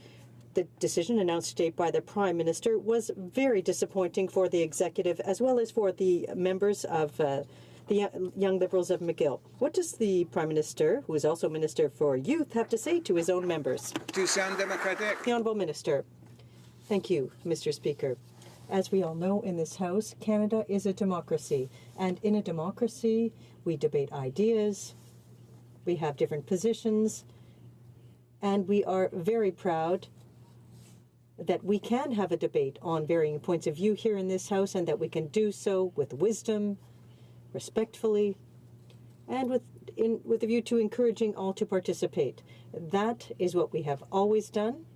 "The decision announced today by the Prime Minister was very disappointing for the Executive as well as for the members of the Young Liberals of McGill." What does the Prime Minister, who is also Minister for Youth, have to say to his own members? The Honourable Minister. Thank you, Mr. Speaker. As we all know in this House, Canada is a democracy. And in a democracy, we debate ideas, we have different positions, and we are very proud that we can have a debate on varying points of view here in this House, and that we can do so with wisdom, respectfully, and with a view to encouraging all to participate. That is what we have always done.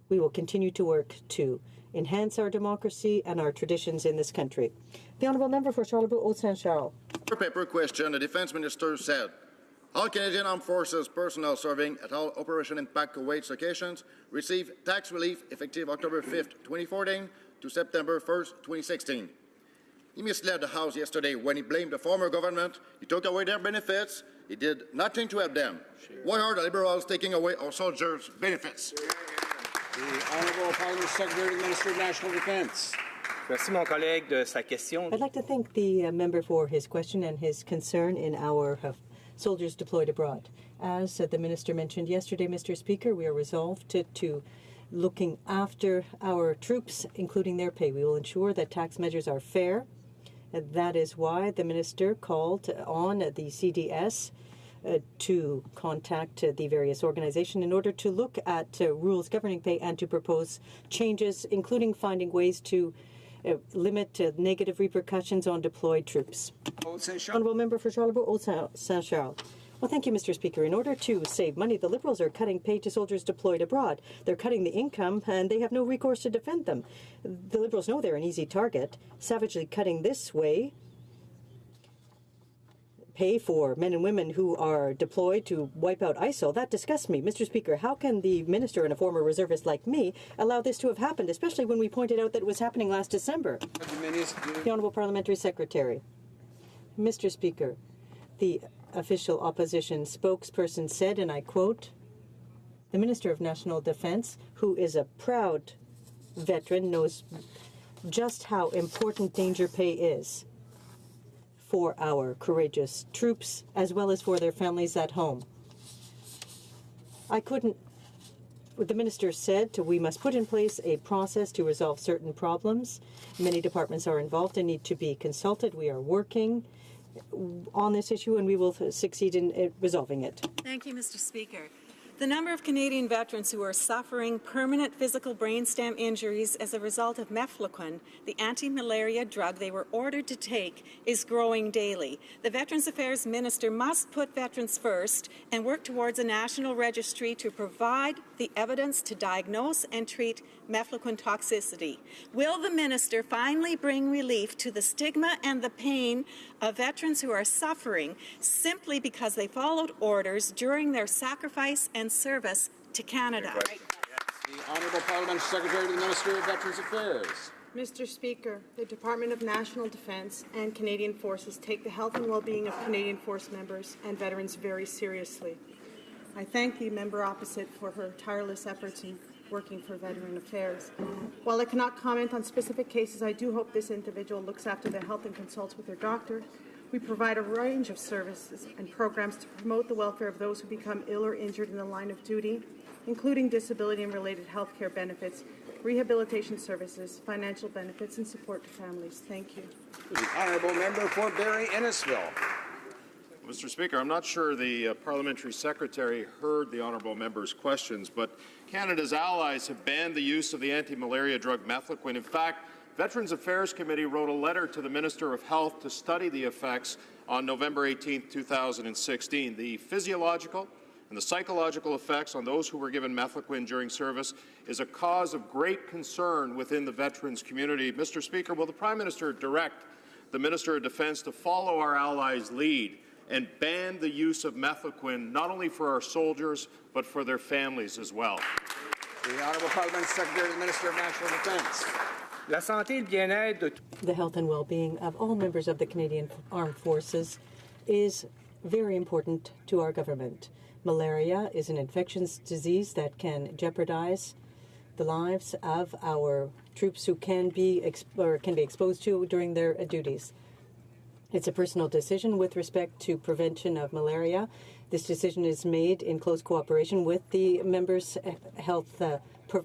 We will continue to work to enhance our democracy and our traditions in this country. The Honourable Member for Charlebourg-Haute-Saint-Charles. Paper question, the Defence Minister said, all Canadian Armed Forces personnel serving at all Operation Impact Kuwait locations receive tax relief effective October 5th, 2014 to September 1st, 2016. He misled the House yesterday when he blamed the former government. He took away their benefits. He did nothing to help them. Why are the Liberals taking away our soldiers' benefits? The Honourable Parliament Secretary to the Minister of National Defence. Merci, mon collègue, de sa question. I'd like to thank the member for his question and his concern in our soldiers deployed abroad. As the Minister mentioned yesterday, Mr. Speaker, we are resolved to looking after our troops, including their pay. We will ensure that tax measures are fair. And that is why the Minister called on the CDS to contact the various organizations in order to look at rules governing pay and to propose changes, including finding ways to limit negative repercussions on deployed troops. Honourable Member for Charlebourg-Haute-Saint-Charles. Well, thank you, Mr. Speaker. In order to save money, the Liberals are cutting pay to soldiers deployed abroad. They're cutting the income, and they have no recourse to defend them. The Liberals know they're an easy target. Savagely cutting this way pay for men and women who are deployed to wipe out ISIL, that disgusts me. Mr. Speaker, how can the Minister and a former reservist like me allow this to have happened, especially when we pointed out that it was happening last December? The Honourable Parliamentary Secretary. Mr. Speaker, the official opposition spokesperson said, and I quote, "The Minister of National Defence, who is a proud veteran, knows just how important danger pay is for our courageous troops as well as for their families at home." The Minister said we must put in place a process to resolve certain problems. Many departments are involved and need to be consulted. We are working on this issue and we will succeed in resolving it. Thank you, Mr. Speaker. The number of Canadian veterans who are suffering permanent physical brainstem injuries as a result of mefloquine, the anti-malaria drug they were ordered to take, is growing daily. The Veterans Affairs Minister must put veterans first and work towards a national registry to provide the evidence to diagnose and treat mefloquine toxicity. Will the Minister finally bring relief to the stigma and the pain of veterans who are suffering simply because they followed orders during their sacrifice and service to Canada? The Honourable Parliamentary Secretary to the Minister of Veterans Affairs. Mr. Speaker, the Department of National Defence and Canadian Forces take the health and well-being of Canadian Force members and veterans very seriously. I thank the member opposite for her tireless efforts in working for Veteran Affairs. While I cannot comment on specific cases, I do hope this individual looks after their health and consults with their doctor. We provide a range of services and programs to promote the welfare of those who become ill or injured in the line of duty, including disability and related health care benefits, rehabilitation services, financial benefits, and support to families. Thank you. The Honourable Member for Barrie-Innisfil. Mr. Speaker, I'm not sure the Parliamentary Secretary heard the Honourable Member's questions, but Canada's allies have banned the use of the anti-malaria drug mefloquine. In fact, Veterans Affairs Committee wrote a letter to the Minister of Health to study the effects on November 18, 2016. The physiological and the psychological effects on those who were given mefloquine during service is a cause of great concern within the veterans community. Mr. Speaker, will the Prime Minister direct the Minister of Defence to follow our allies' lead and ban the use of mefloquine, not only for our soldiers, but for their families as well? The Honourable Parliamentary Secretary to the Minister of National Defence. La santé et le bien-être de The health and well-being of all members of the Canadian Armed Forces is very important to our government. Malaria is an infectious disease that can jeopardize the lives of our troops who can be exposed to during their duties. It's a personal decision with respect to prevention of malaria. This decision is made in close cooperation with the member's health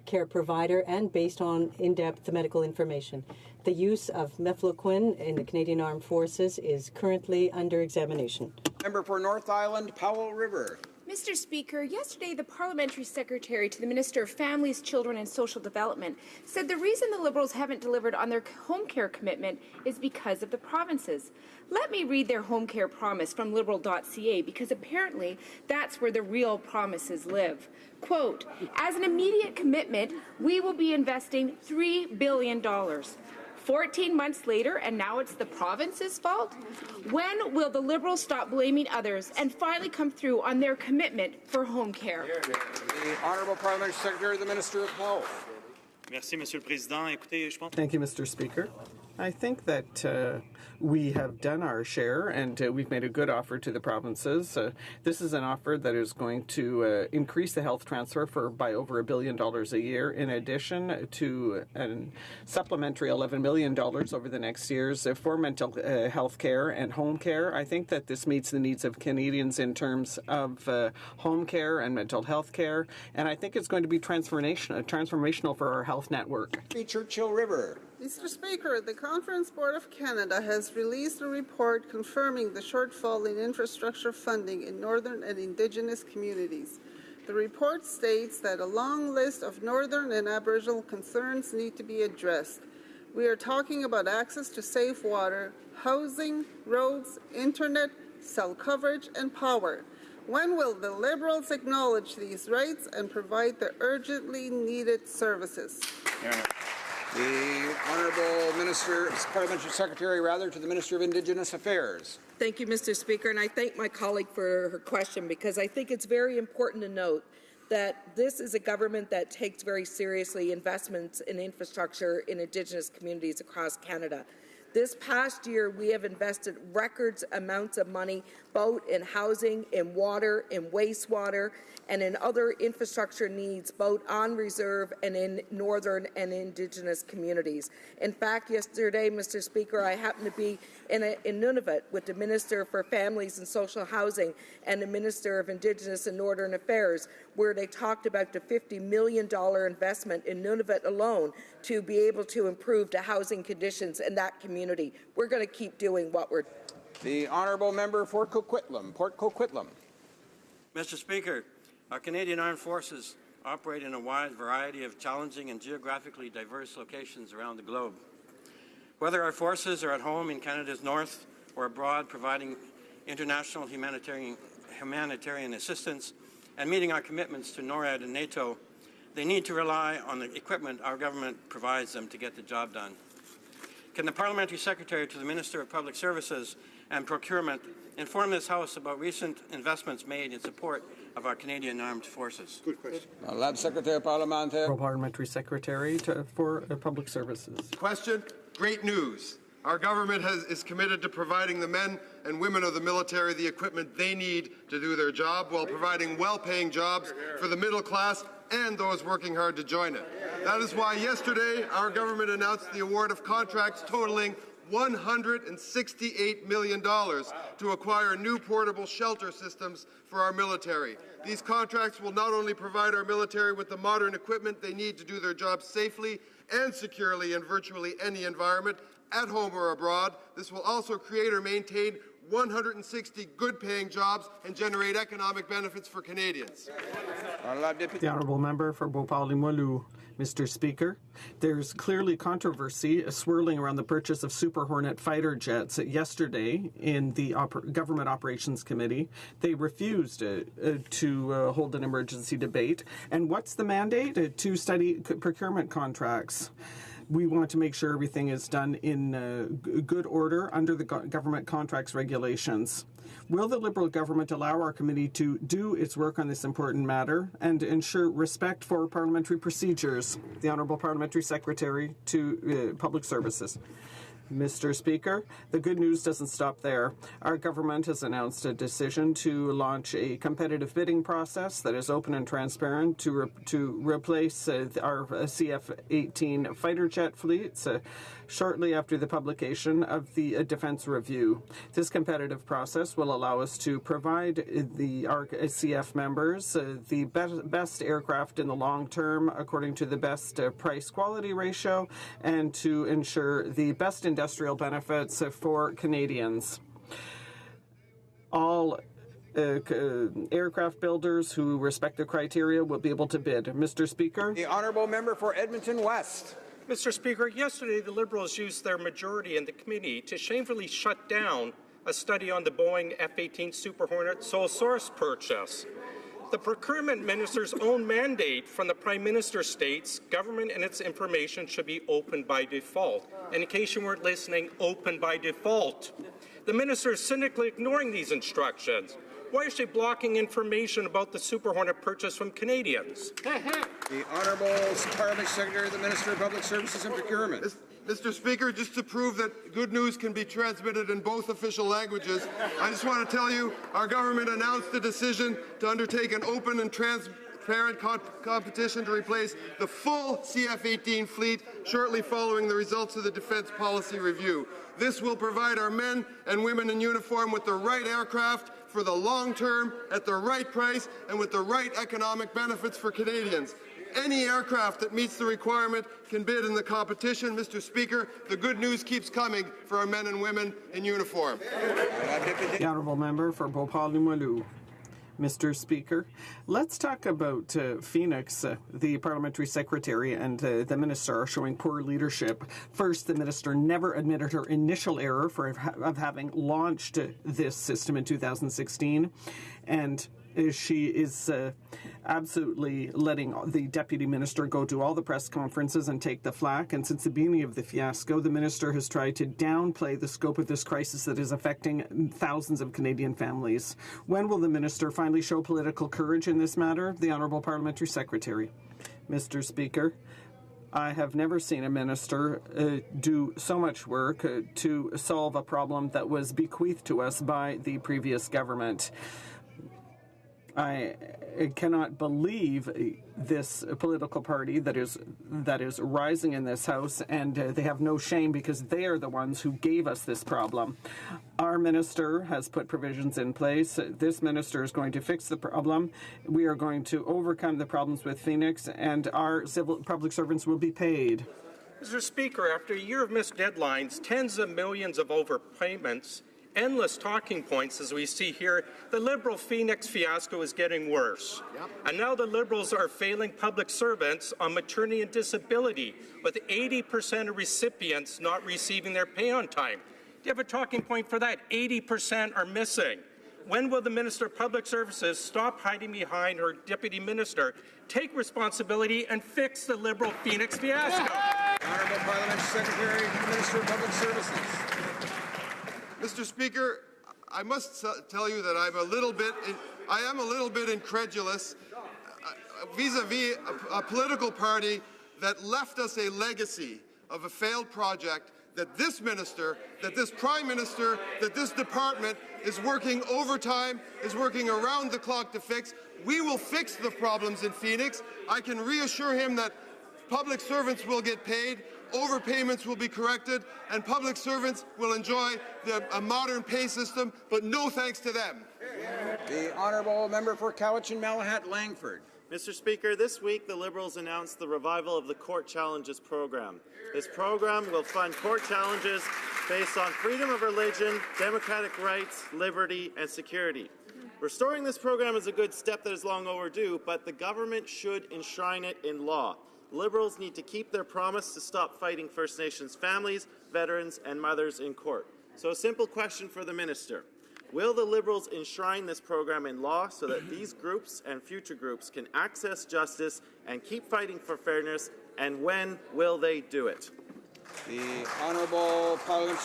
care provider and based on in-depth medical information. The use of mefloquine in the Canadian Armed Forces is currently under examination. Member for North Island, Powell River. Mr. Speaker, yesterday the Parliamentary Secretary to the Minister of Families, Children and Social Development said the reason the Liberals haven't delivered on their home care commitment is because of the provinces. Let me read their home care promise from Liberal.ca because apparently that's where the real promises live. Quote, as an immediate commitment, we will be investing $3 billion. 14 months later, and now it's the province's fault? When will the Liberals stop blaming others and finally come through on their commitment for home care? The Honourable Parliamentary Secretary to the Minister of Health. Merci, Monsieur le Président. Écoutez, je pense... Thank you, Mr. Speaker. I think that we have done our share and we've made a good offer to the provinces. This is an offer that is going to increase the health transfer by over $1 billion a year, in addition to a supplementary $11 million over the next years for mental health care and home care. I think that this meets the needs of Canadians in terms of home care and mental health care, and I think it's going to be transformational for our health network. Churchill River. Mr. Speaker, the Conference Board of Canada has released a report confirming the shortfall in infrastructure funding in Northern and Indigenous communities. The report states that a long list of Northern and Aboriginal concerns need to be addressed. We are talking about access to safe water, housing, roads, internet, cell coverage, and power. When will the Liberals acknowledge these rights and provide the urgently needed services? The Honourable Parliamentary Secretary to the Minister of Indigenous Affairs. Thank you, Mr. Speaker, and I thank my colleague for her question because I think it's very important to note that this is a government that takes very seriously investments in infrastructure in Indigenous communities across Canada. This past year, we have invested record amounts of money both in housing, in water, in wastewater, and in other infrastructure needs, both on reserve and in Northern and Indigenous communities. In fact, yesterday, Mr. Speaker, I happened to be in Nunavut with the Minister for Families and Social Housing and the Minister of Indigenous and Northern Affairs, where they talked about the $50 million investment in Nunavut alone to be able to improve the housing conditions in that community. We're going to keep doing what we're doing. The Honourable Member for Coquitlam, Port Coquitlam. Mr. Speaker, our Canadian Armed Forces operate in a wide variety of challenging and geographically diverse locations around the globe. Whether our forces are at home in Canada's north or abroad providing international humanitarian assistance and meeting our commitments to NORAD and NATO, they need to rely on the equipment our government provides them to get the job done. Can the Parliamentary Secretary to the Minister of Public Services and Procurement inform this House about recent investments made in support of our Canadian Armed Forces? Good question. Parliamentary Secretary for Public Services. Question. Great news. Our government is committed to providing the men and women of the military the equipment they need to do their job while providing well-paying jobs for the middle class and those working hard to join it. That is why yesterday our government announced the award of contracts totaling $168 million to acquire new portable shelter systems for our military. These contracts will not only provide our military with the modern equipment they need to do their jobs safely and securely in virtually any environment, at home or abroad. This will also create or maintain 160 good-paying jobs and generate economic benefits for Canadians. The honourable member for Beauport-Limoilou. Mr. Speaker, there's clearly controversy swirling around the purchase of Super Hornet fighter jets. Yesterday, in the Government Operations Committee, they refused to hold an emergency debate. And what's the mandate? To study procurement contracts. We want to make sure everything is done in good order under the government contracts regulations. Will the Liberal government allow our committee to do its work on this important matter and ensure respect for parliamentary procedures? The Honourable Parliamentary Secretary to Public Services. Mr. Speaker, the good news doesn't stop there. Our government has announced a decision to launch a competitive bidding process that is open and transparent to replace our CF-18 fighter jet fleets shortly after the publication of the Defence Review. This competitive process will allow us to provide our CF members the best aircraft in the long term according to the best price-quality ratio and to ensure the best industrial benefits for Canadians. All aircraft builders who respect the criteria will be able to bid. Mr. Speaker. The honourable member for Edmonton West. Mr. Speaker, yesterday the Liberals used their majority in the committee to shamefully shut down a study on the Boeing F-18 Super Hornet sole source purchase. The procurement minister's own mandate from the Prime Minister states government and its information should be open by default. And in case you weren't listening, open by default. The minister is cynically ignoring these instructions. Why is she blocking information about the Super Hornet purchase from Canadians? The Honourable Parliamentary Secretary, the Minister of Public Services and Procurement. Mr. Speaker, just to prove that good news can be transmitted in both official languages, I just want to tell you our government announced the decision to undertake an open and transparent competition to replace the full CF-18 fleet shortly following the results of the Defence Policy Review. This will provide our men and women in uniform with the right aircraft for the long term, at the right price, and with the right economic benefits for Canadians. Any aircraft that meets the requirement can bid in the competition. Mr. Speaker, the good news keeps coming for our men and women in uniform. The honourable member for Beauport-Limoilou. Mr. Speaker, let's talk about Phoenix. The parliamentary secretary and the minister are showing poor leadership. First, the minister never admitted her initial error of having launched this system in 2016, and she is absolutely letting the deputy minister go to all the press conferences and take the flak. And since the beginning of the fiasco, the minister has tried to downplay the scope of this crisis that is affecting thousands of Canadian families. When will the minister finally show political courage in this matter? The Honourable Parliamentary Secretary. Mr. Speaker, I have never seen a minister do so much work to solve a problem that was bequeathed to us by the previous government. I cannot believe this political party that is rising in this House, and they have no shame because they are the ones who gave us this problem. Our minister has put provisions in place. This minister is going to fix the problem. We are going to overcome the problems with Phoenix, and our civil public servants will be paid. Mr. Speaker, after a year of missed deadlines, tens of millions of overpayments, endless talking points, as we see here, the Liberal Phoenix fiasco is getting worse. And now the Liberals are failing public servants on maternity and disability, with 80% of recipients not receiving their pay on time. Do you have a talking point for that? 80% are missing. When will the Minister of Public Services stop hiding behind her deputy minister, take responsibility, and fix the Liberal Phoenix fiasco? Honourable Parliamentary Secretary, the Minister of Public Services. Mr. Speaker, I must tell you that I am a little bit incredulous vis-a-vis a political party that left us a legacy of a failed project that this minister, that this prime minister, that this department is working overtime, is working around the clock to fix. We will fix the problems in Phoenix. I can reassure him that public servants will get paid, overpayments will be corrected, and public servants will enjoy a modern pay system, but no thanks to them. The honourable member for Cowichan Malahat Langford. Mr. Speaker, this week the Liberals announced the revival of the Court Challenges program. This program will fund court challenges based on freedom of religion, democratic rights, liberty, and security. Restoring this program is a good step that is long overdue, but the government should enshrine it in law. Liberals need to keep their promise to stop fighting First Nations families, veterans, and mothers in court. So a simple question for the Minister. Will the Liberals enshrine this program in law so that these groups and future groups can access justice and keep fighting for fairness, and when will they do it? The Honourable Parliament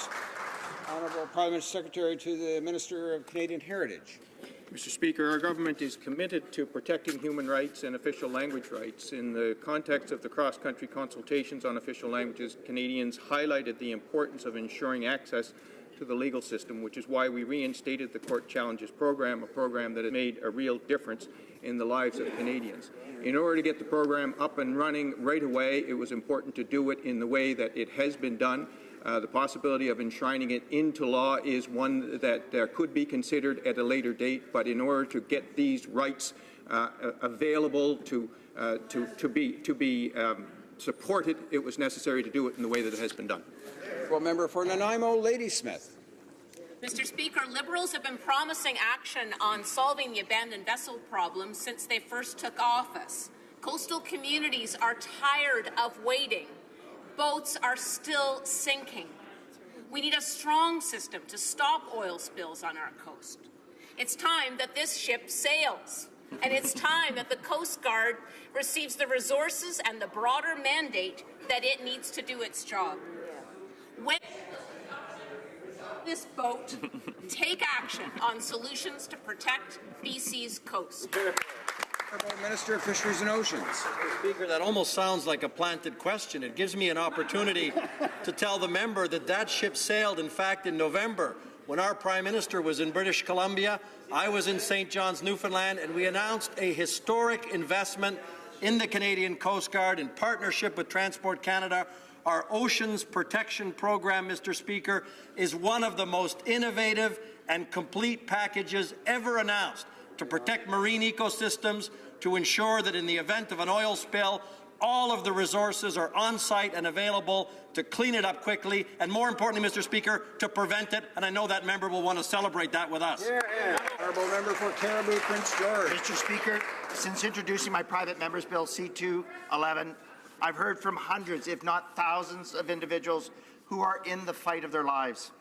Secretary to the Minister of Canadian Heritage. Mr. Speaker, our government is committed to protecting human rights and official language rights. In the context of the cross-country consultations on official languages, Canadians highlighted the importance of ensuring access to the legal system, which is why we reinstated the Court Challenges program, a program that has made a real difference in the lives of Canadians. In order to get the program up and running right away, it was important to do it in the way that it has been done. The possibility of enshrining it into law is one that could be considered at a later date, but in order to get these rights available to be supported, it was necessary to do it in the way that it has been done. Member for Nanaimo, Ladysmith. Mr. Speaker, Liberals have been promising action on solving the abandoned vessel problem since they first took office. Coastal communities are tired of waiting. Boats are still sinking. We need a strong system to stop oil spills on our coast. It's time that this ship sails, and it's time that the Coast Guard receives the resources and the broader mandate that it needs to do its job. When this boat take action on solutions to protect BC's coast. Minister of Fisheries and Oceans. Mr. Speaker, that almost sounds like a planted question. It gives me an opportunity to tell the member that that ship sailed, in fact, in November, when our Prime Minister was in British Columbia. I was in St. John's, Newfoundland, and we announced a historic investment in the Canadian Coast Guard in partnership with Transport Canada. Our Oceans Protection Program, Mr. Speaker, is one of the most innovative and complete packages ever announced to protect marine ecosystems, to ensure that in the event of an oil spill, all of the resources are on site and available to clean it up quickly, and more importantly, Mr. Speaker, to prevent it. And I know that member will want to celebrate that with us. Honourable member for Cariboo, Prince George. Mr. Speaker, since introducing my private member's bill C-211, I've heard from hundreds, if not thousands, of individuals who are in the fight of their lives.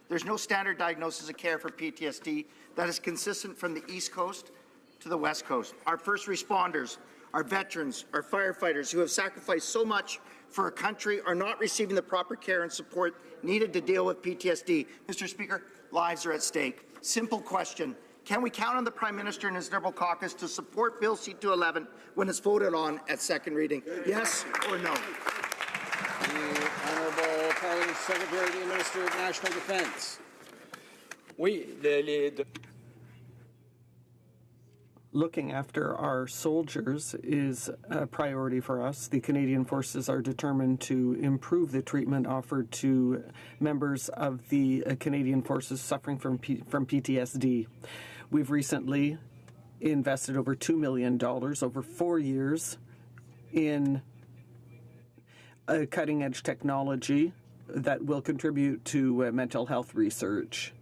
There's no standard diagnosis of care for PTSD that is consistent from the East Coast to the West Coast. Our first responders, our veterans, our firefighters who have sacrificed so much for our country are not receiving the proper care and support needed to deal with PTSD. Mr. Speaker, lives are at stake. Simple question. Can we count on the Prime Minister and his Liberal caucus to support Bill C-211 when it's voted on at second reading? Yes or no? The Honourable Parliament Secretary to the Minister of National Defence. Looking after our soldiers is a priority for us. The Canadian Forces are determined to improve the treatment offered to members of the Canadian Forces suffering from PTSD. We've recently invested over $2 million over 4 years in cutting-edge technology that will contribute to mental health research.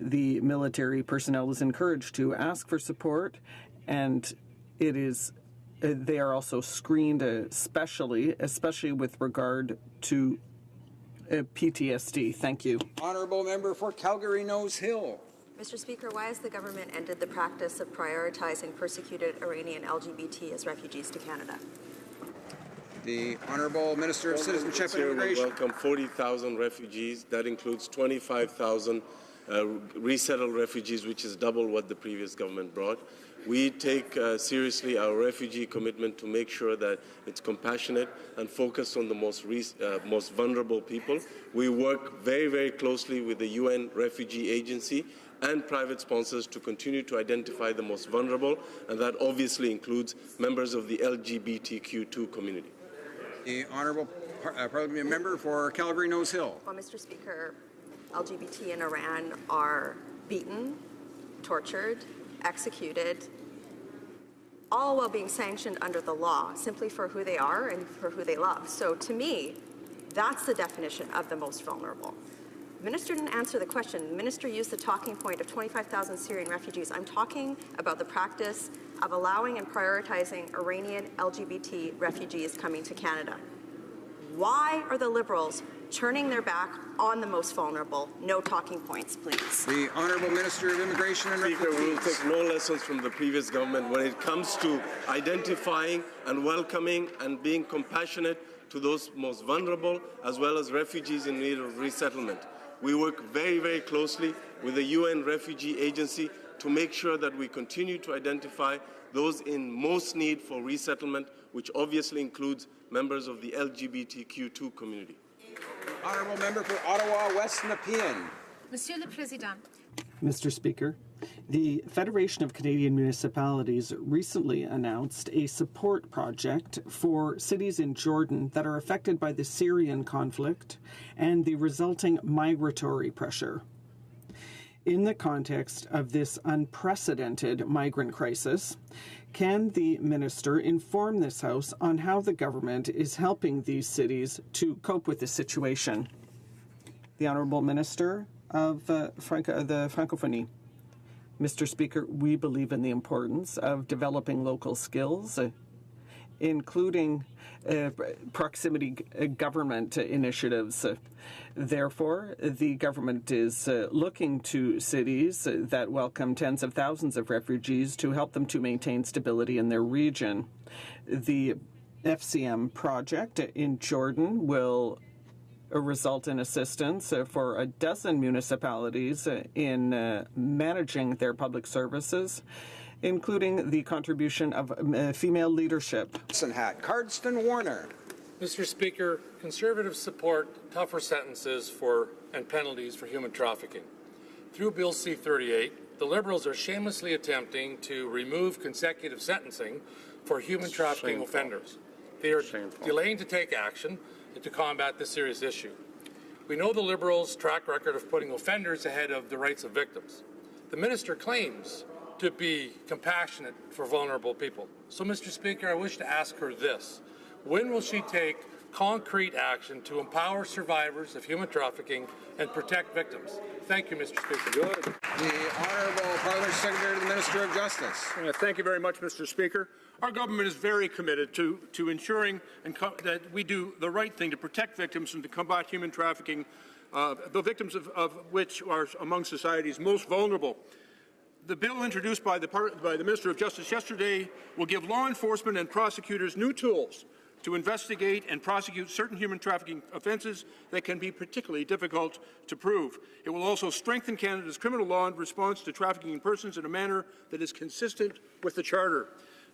The military personnel is encouraged to ask for support, and they are also screened especially with regard to PTSD. Thank you. Honourable member for Calgary Nose Hill. Mr. Speaker, why has the government ended the practice of prioritizing persecuted Iranian LGBT as refugees to Canada? The Honourable Minister of Citizenship and Immigration. We welcome 40,000 refugees. That includes 25,000 resettled refugees, which is double what the previous government brought. We take seriously our refugee commitment to make sure that it's compassionate and focused on the most vulnerable people. We work very, very closely with the UN Refugee Agency and private sponsors to continue to identify the most vulnerable, and that obviously includes members of the LGBTQ2 community. The Honourable Parliamentary Member for Calgary Nose Hill. Well, Mr. Speaker, LGBT in Iran are beaten, tortured, executed, all while being sanctioned under the law, simply for who they are and for who they love. So to me, that's the definition of the most vulnerable. The minister didn't answer the question. The minister used the talking point of 25,000 Syrian refugees. I'm talking about the practice of allowing and prioritizing Iranian LGBT refugees coming to Canada. Why are the Liberals turning their back on the most vulnerable? No talking points, please. The Honourable Minister of Immigration and Refugees. We will take no lessons from the previous government when it comes to identifying and welcoming and being compassionate to those most vulnerable, as well as refugees in need of resettlement. We work very, very closely with the UN Refugee Agency to make sure that we continue to identify those in most need for resettlement, which obviously includes members of the LGBTQ2 community. Honourable Member for Ottawa West Nepean. Monsieur le Président. Mr. Speaker, the Federation of Canadian Municipalities recently announced a support project for cities in Jordan that are affected by the Syrian conflict and the resulting migratory pressure. In the context of this unprecedented migrant crisis, can the minister inform this House on how the government is helping these cities to cope with the situation? The Honourable Minister of the Francophonie. Mr. Speaker, we believe in the importance of developing local skills, including proximity government initiatives. Therefore, the government is looking to cities that welcome tens of thousands of refugees to help them to maintain stability in their region. The FCM project in Jordan will result in assistance for a dozen municipalities in managing their public services, including the contribution of female leadership. Cardston Warner. Mr. Speaker, Conservatives support tougher sentences and penalties for human trafficking. Through Bill C-38, the Liberals are shamelessly attempting to remove consecutive sentencing for human trafficking offenders. They are delaying to take action to combat this serious issue. We know the Liberals' track record of putting offenders ahead of the rights of victims. The minister claims to be compassionate for vulnerable people. So, Mr. Speaker, I wish to ask her this. When will she take concrete action to empower survivors of human trafficking and protect victims? Thank you, Mr. Speaker. Good. The Honourable Parliamentary Secretary to the Minister of Justice. Thank you very much, Mr. Speaker. Our government is very committed to ensuring that we do the right thing to protect victims and to combat human trafficking, the victims of which are among society's most vulnerable. The bill introduced by the Minister of Justice yesterday will give law enforcement and prosecutors new tools to investigate and prosecute certain human trafficking offences that can be particularly difficult to prove. It will also strengthen Canada's criminal law in response to trafficking in persons in a manner that is consistent with the Charter.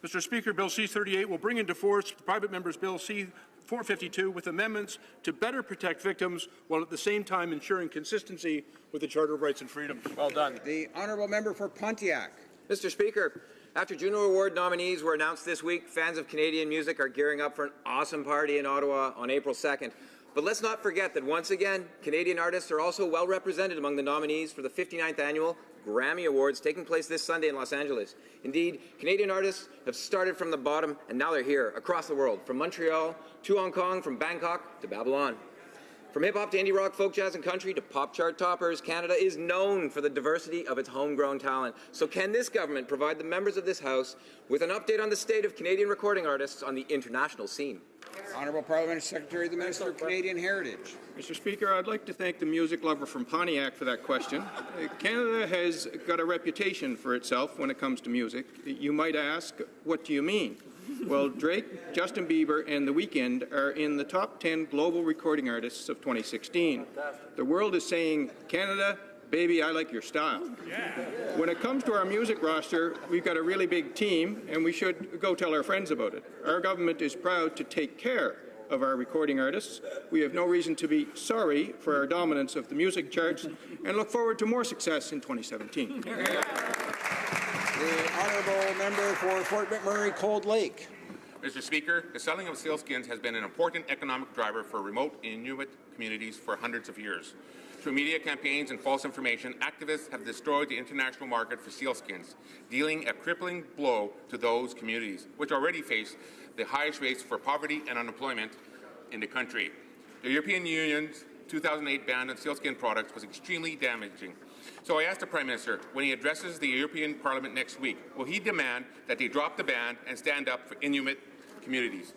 Mr. Speaker, Bill C-38 will bring into force the private member's Bill C-452 with amendments to better protect victims while at the same time ensuring consistency with the Charter of Rights and Freedoms. Well done. The Honourable Member for Pontiac. Mr. Speaker, after Juno Award nominees were announced this week, fans of Canadian music are gearing up for an awesome party in Ottawa on April 2nd. But let's not forget that once again, Canadian artists are also well represented among the nominees for the 59th Annual Grammy Awards taking place this Sunday in Los Angeles. Indeed, Canadian artists have started from the bottom and now they're here across the world, from Montreal to Hong Kong, from Bangkok to Babylon. From hip-hop to indie rock, folk jazz and country to pop chart toppers, Canada is known for the diversity of its homegrown talent. So can this government provide the members of this House with an update on the state of Canadian recording artists on the international scene? Honourable Parliamentary Secretary to the Minister of Canadian Heritage. Mr. Speaker, I'd like to thank the music lover from Pontiac for that question. Canada has got a reputation for itself when it comes to music. You might ask, what do you mean? Well, Drake, Justin Bieber, and The Weeknd are in the top 10 global recording artists of 2016. The world is saying, Canada, baby, I like your style. When it comes to our music roster, we've got a really big team, and we should go tell our friends about it. Our government is proud to take care of our recording artists. We have no reason to be sorry for our dominance of the music charts, and look forward to more success in 2017. The Honourable Member for Fort McMurray Cold Lake. Mr. Speaker, the selling of sealskins has been an important economic driver for remote Inuit communities for hundreds of years. Through media campaigns and false information, activists have destroyed the international market for sealskins, dealing a crippling blow to those communities, which already face the highest rates for poverty and unemployment in the country. The European Union's 2008 ban on sealskin products was extremely damaging. So I asked the Prime Minister, when he addresses the European Parliament next week, will he demand that they drop the ban and stand up for Inuit communities?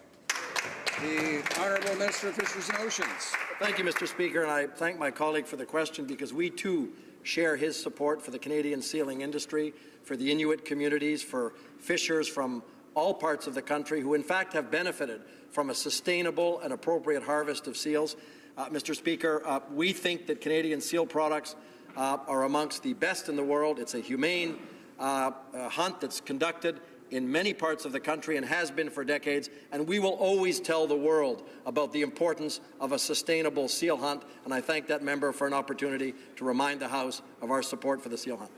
The Honourable Minister of Fisheries and Oceans. Thank you, Mr. Speaker, and I thank my colleague for the question because we too share his support for the Canadian sealing industry, for the Inuit communities, for fishers from all parts of the country who in fact have benefited from a sustainable and appropriate harvest of seals. Mr. Speaker, we think that Canadian seal products are amongst the best in the world. It's a humane hunt that's conducted in many parts of the country and has been for decades, and we will always tell the world about the importance of a sustainable seal hunt, and I thank that member for an opportunity to remind the House of our support for the seal hunt.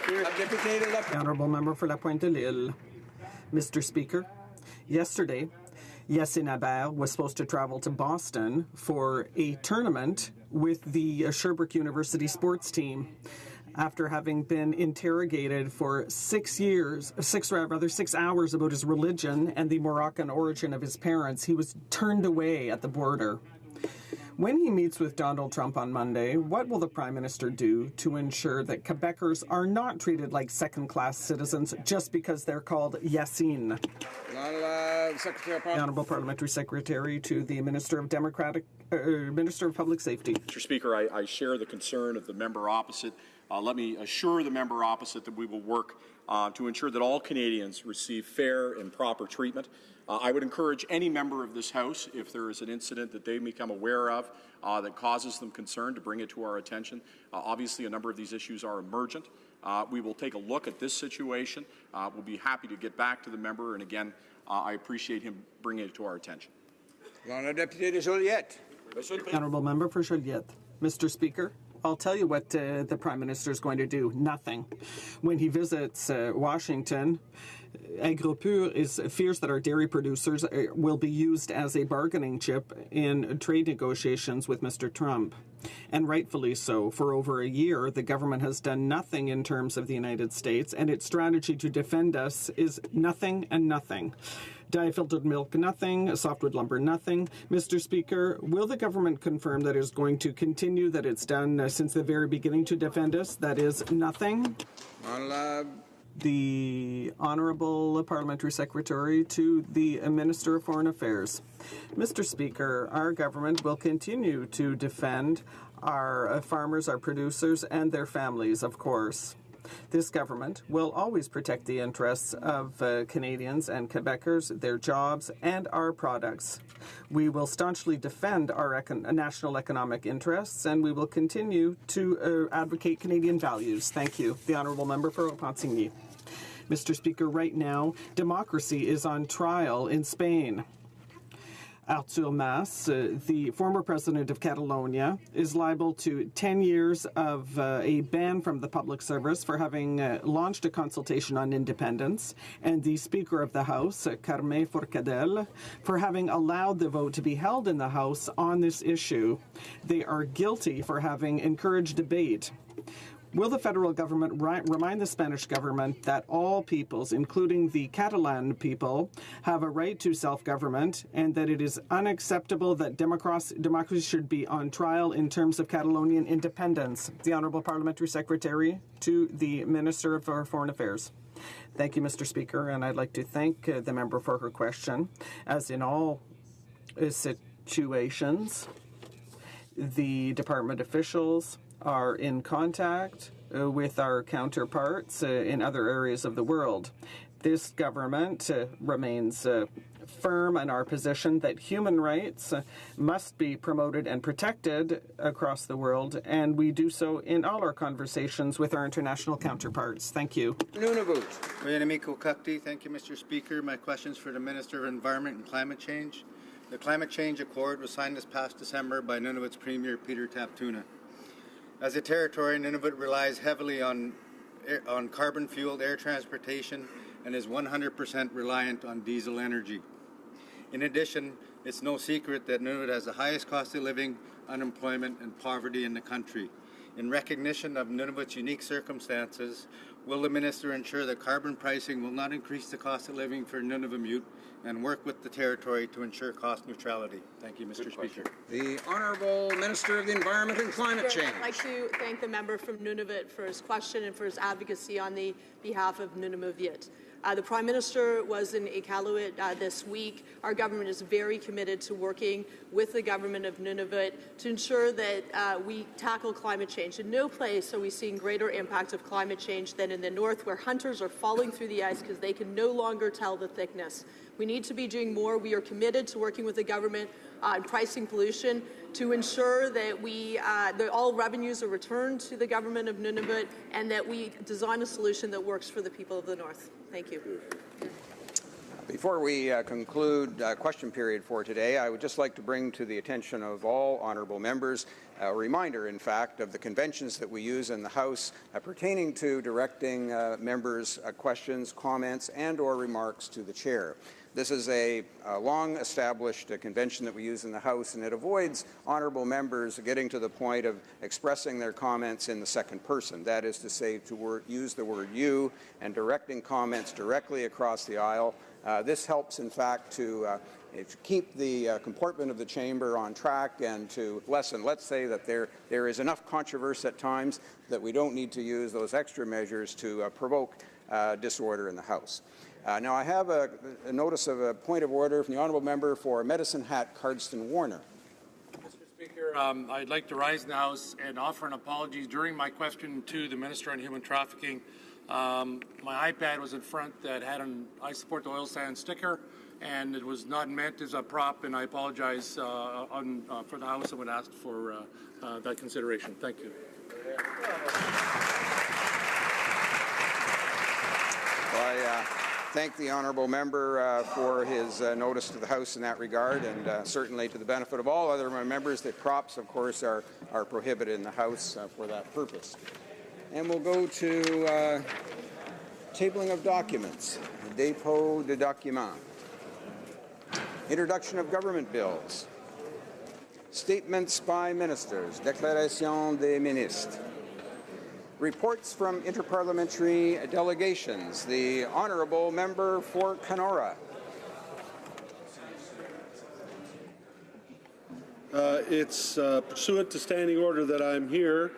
The Honourable Member for La Pointe de l'Île. Mr. Speaker, yesterday, Yassine Haber was supposed to travel to Boston for a tournament with the Sherbrooke University sports team. After having been interrogated for 6 hours about his religion and the Moroccan origin of his parents, he was turned away at the border. When he meets with Donald Trump on Monday, what will the Prime Minister do to ensure that Quebecers are not treated like second-class citizens just because they're called Yassine? The Honourable Parliamentary Secretary to the Minister of Public Safety. Mr. Speaker, I share the concern of the member opposite. Let me assure the member opposite that we will work to ensure that all Canadians receive fair and proper treatment. I would encourage any member of this House, if there is an incident that they become aware of that causes them concern, to bring it to our attention. Obviously, a number of these issues are emergent. We will take a look at this situation. We'll be happy to get back to the member, and again, I appreciate him bringing it to our attention. Honourable Member for Joliette. Mr. Speaker, I'll tell you what the Prime Minister is going to do. Nothing. When he visits Washington, AgriPure fears that our dairy producers will be used as a bargaining chip in trade negotiations with Mr. Trump. And rightfully so. For over a year, the government has done nothing in terms of the United States, and its strategy to defend us is nothing and nothing. Dye-filtered milk, nothing. Softwood lumber, nothing. Mr. Speaker, will the government confirm that it is going to continue that it's done since the very beginning to defend us? That is nothing. The Honourable Parliamentary Secretary to the Minister of Foreign Affairs. Mr. Speaker, our government will continue to defend our farmers, our producers, and their families, of course. This government will always protect the interests of Canadians and Quebecers, their jobs, and our products. We will staunchly defend our national economic interests, and we will continue to advocate Canadian values. Thank you. The Honourable Member for Repentigny. Mr. Speaker, right now, democracy is on trial in Spain. Artur Mas, the former president of Catalonia, is liable to 10 years of a ban from the public service for having launched a consultation on independence, and the Speaker of the House, Carme Forcadell, for having allowed the vote to be held in the House on this issue. They are guilty for having encouraged debate. Will the federal government remind the Spanish government that all peoples, including the Catalan people, have a right to self-government and that it is unacceptable that democracy should be on trial in terms of Catalonian independence? The Honourable Parliamentary Secretary to the Minister of Foreign Affairs. Thank you, Mr. Speaker, and I'd like to thank the member for her question. As in all situations, the department officials are in contact with our counterparts in other areas of the world. This government remains firm in our position that human rights must be promoted and protected across the world, and we do so in all our conversations with our international counterparts. Thank you. Thank you, Mr. Speaker. My question is for the Minister of Environment and Climate Change. The Climate Change Accord was signed this past December by Nunavut's Premier Peter Taptuna. As a territory, Nunavut relies heavily on carbon-fueled air transportation and is 100% reliant on diesel energy. In addition, it's no secret that Nunavut has the highest cost of living, unemployment, and poverty in the country. In recognition of Nunavut's unique circumstances, will the minister ensure that carbon pricing will not increase the cost of living for Nunavut and work with the territory to ensure cost neutrality? Thank you, Mr. Speaker. The Honourable Minister of the Environment and Climate Change. I'd like to thank the member from Nunavut for his question and for his advocacy on the behalf of Nunavut. The Prime Minister was in Iqaluit this week. Our government is very committed to working with the government of Nunavut to ensure that we tackle climate change. In no place are we seeing greater impact of climate change than in the north, where hunters are falling through the ice because they can no longer tell the thickness. We need to be doing more. We are committed to working with the government on pricing pollution to ensure that that all revenues are returned to the government of Nunavut and that we design a solution that works for the people of the north. Thank you. Before we conclude question period for today, I would just like to bring to the attention of all honourable members a reminder, in fact, of the conventions that we use in the House pertaining to directing members' questions, comments, and or remarks to the chair. This is a long-established convention that we use in the House, and it avoids honourable members getting to the point of expressing their comments in the second person. That is to say, to use the word you and directing comments directly across the aisle. This helps, in fact, to keep the comportment of the chamber on track and to lessen, let's say, that there is enough controversy at times that we don't need to use those extra measures to provoke disorder in the House. Now, I have a notice of a point of order from the honourable member for Medicine Hat, Cardston Warner. Mr. Speaker, I'd like to rise in the House and offer an apology. During my question to the Minister on Human Trafficking, my iPad was in front that had an I support the oil sands sticker, and it was not meant as a prop, and I apologize for the House and would ask for that consideration. Thank you. I thank the honourable member for his notice to the House in that regard, and certainly to the benefit of all other members that props, of course, are prohibited in the House for that purpose. And we'll go to tabling of documents, dépôt de documents, introduction of government bills, statements by ministers, déclaration des ministres, reports from interparliamentary delegations. The honourable member for Kenora. It's pursuant to standing order that I'm here.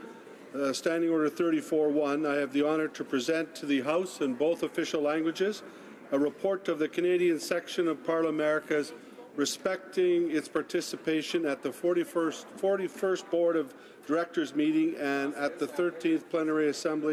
Standing Order 34-1, I have the honour to present to the House in both official languages a report of the Canadian section of Parliamerica's respecting its participation at the 41st Board of Directors meeting and at the 13th Plenary Assembly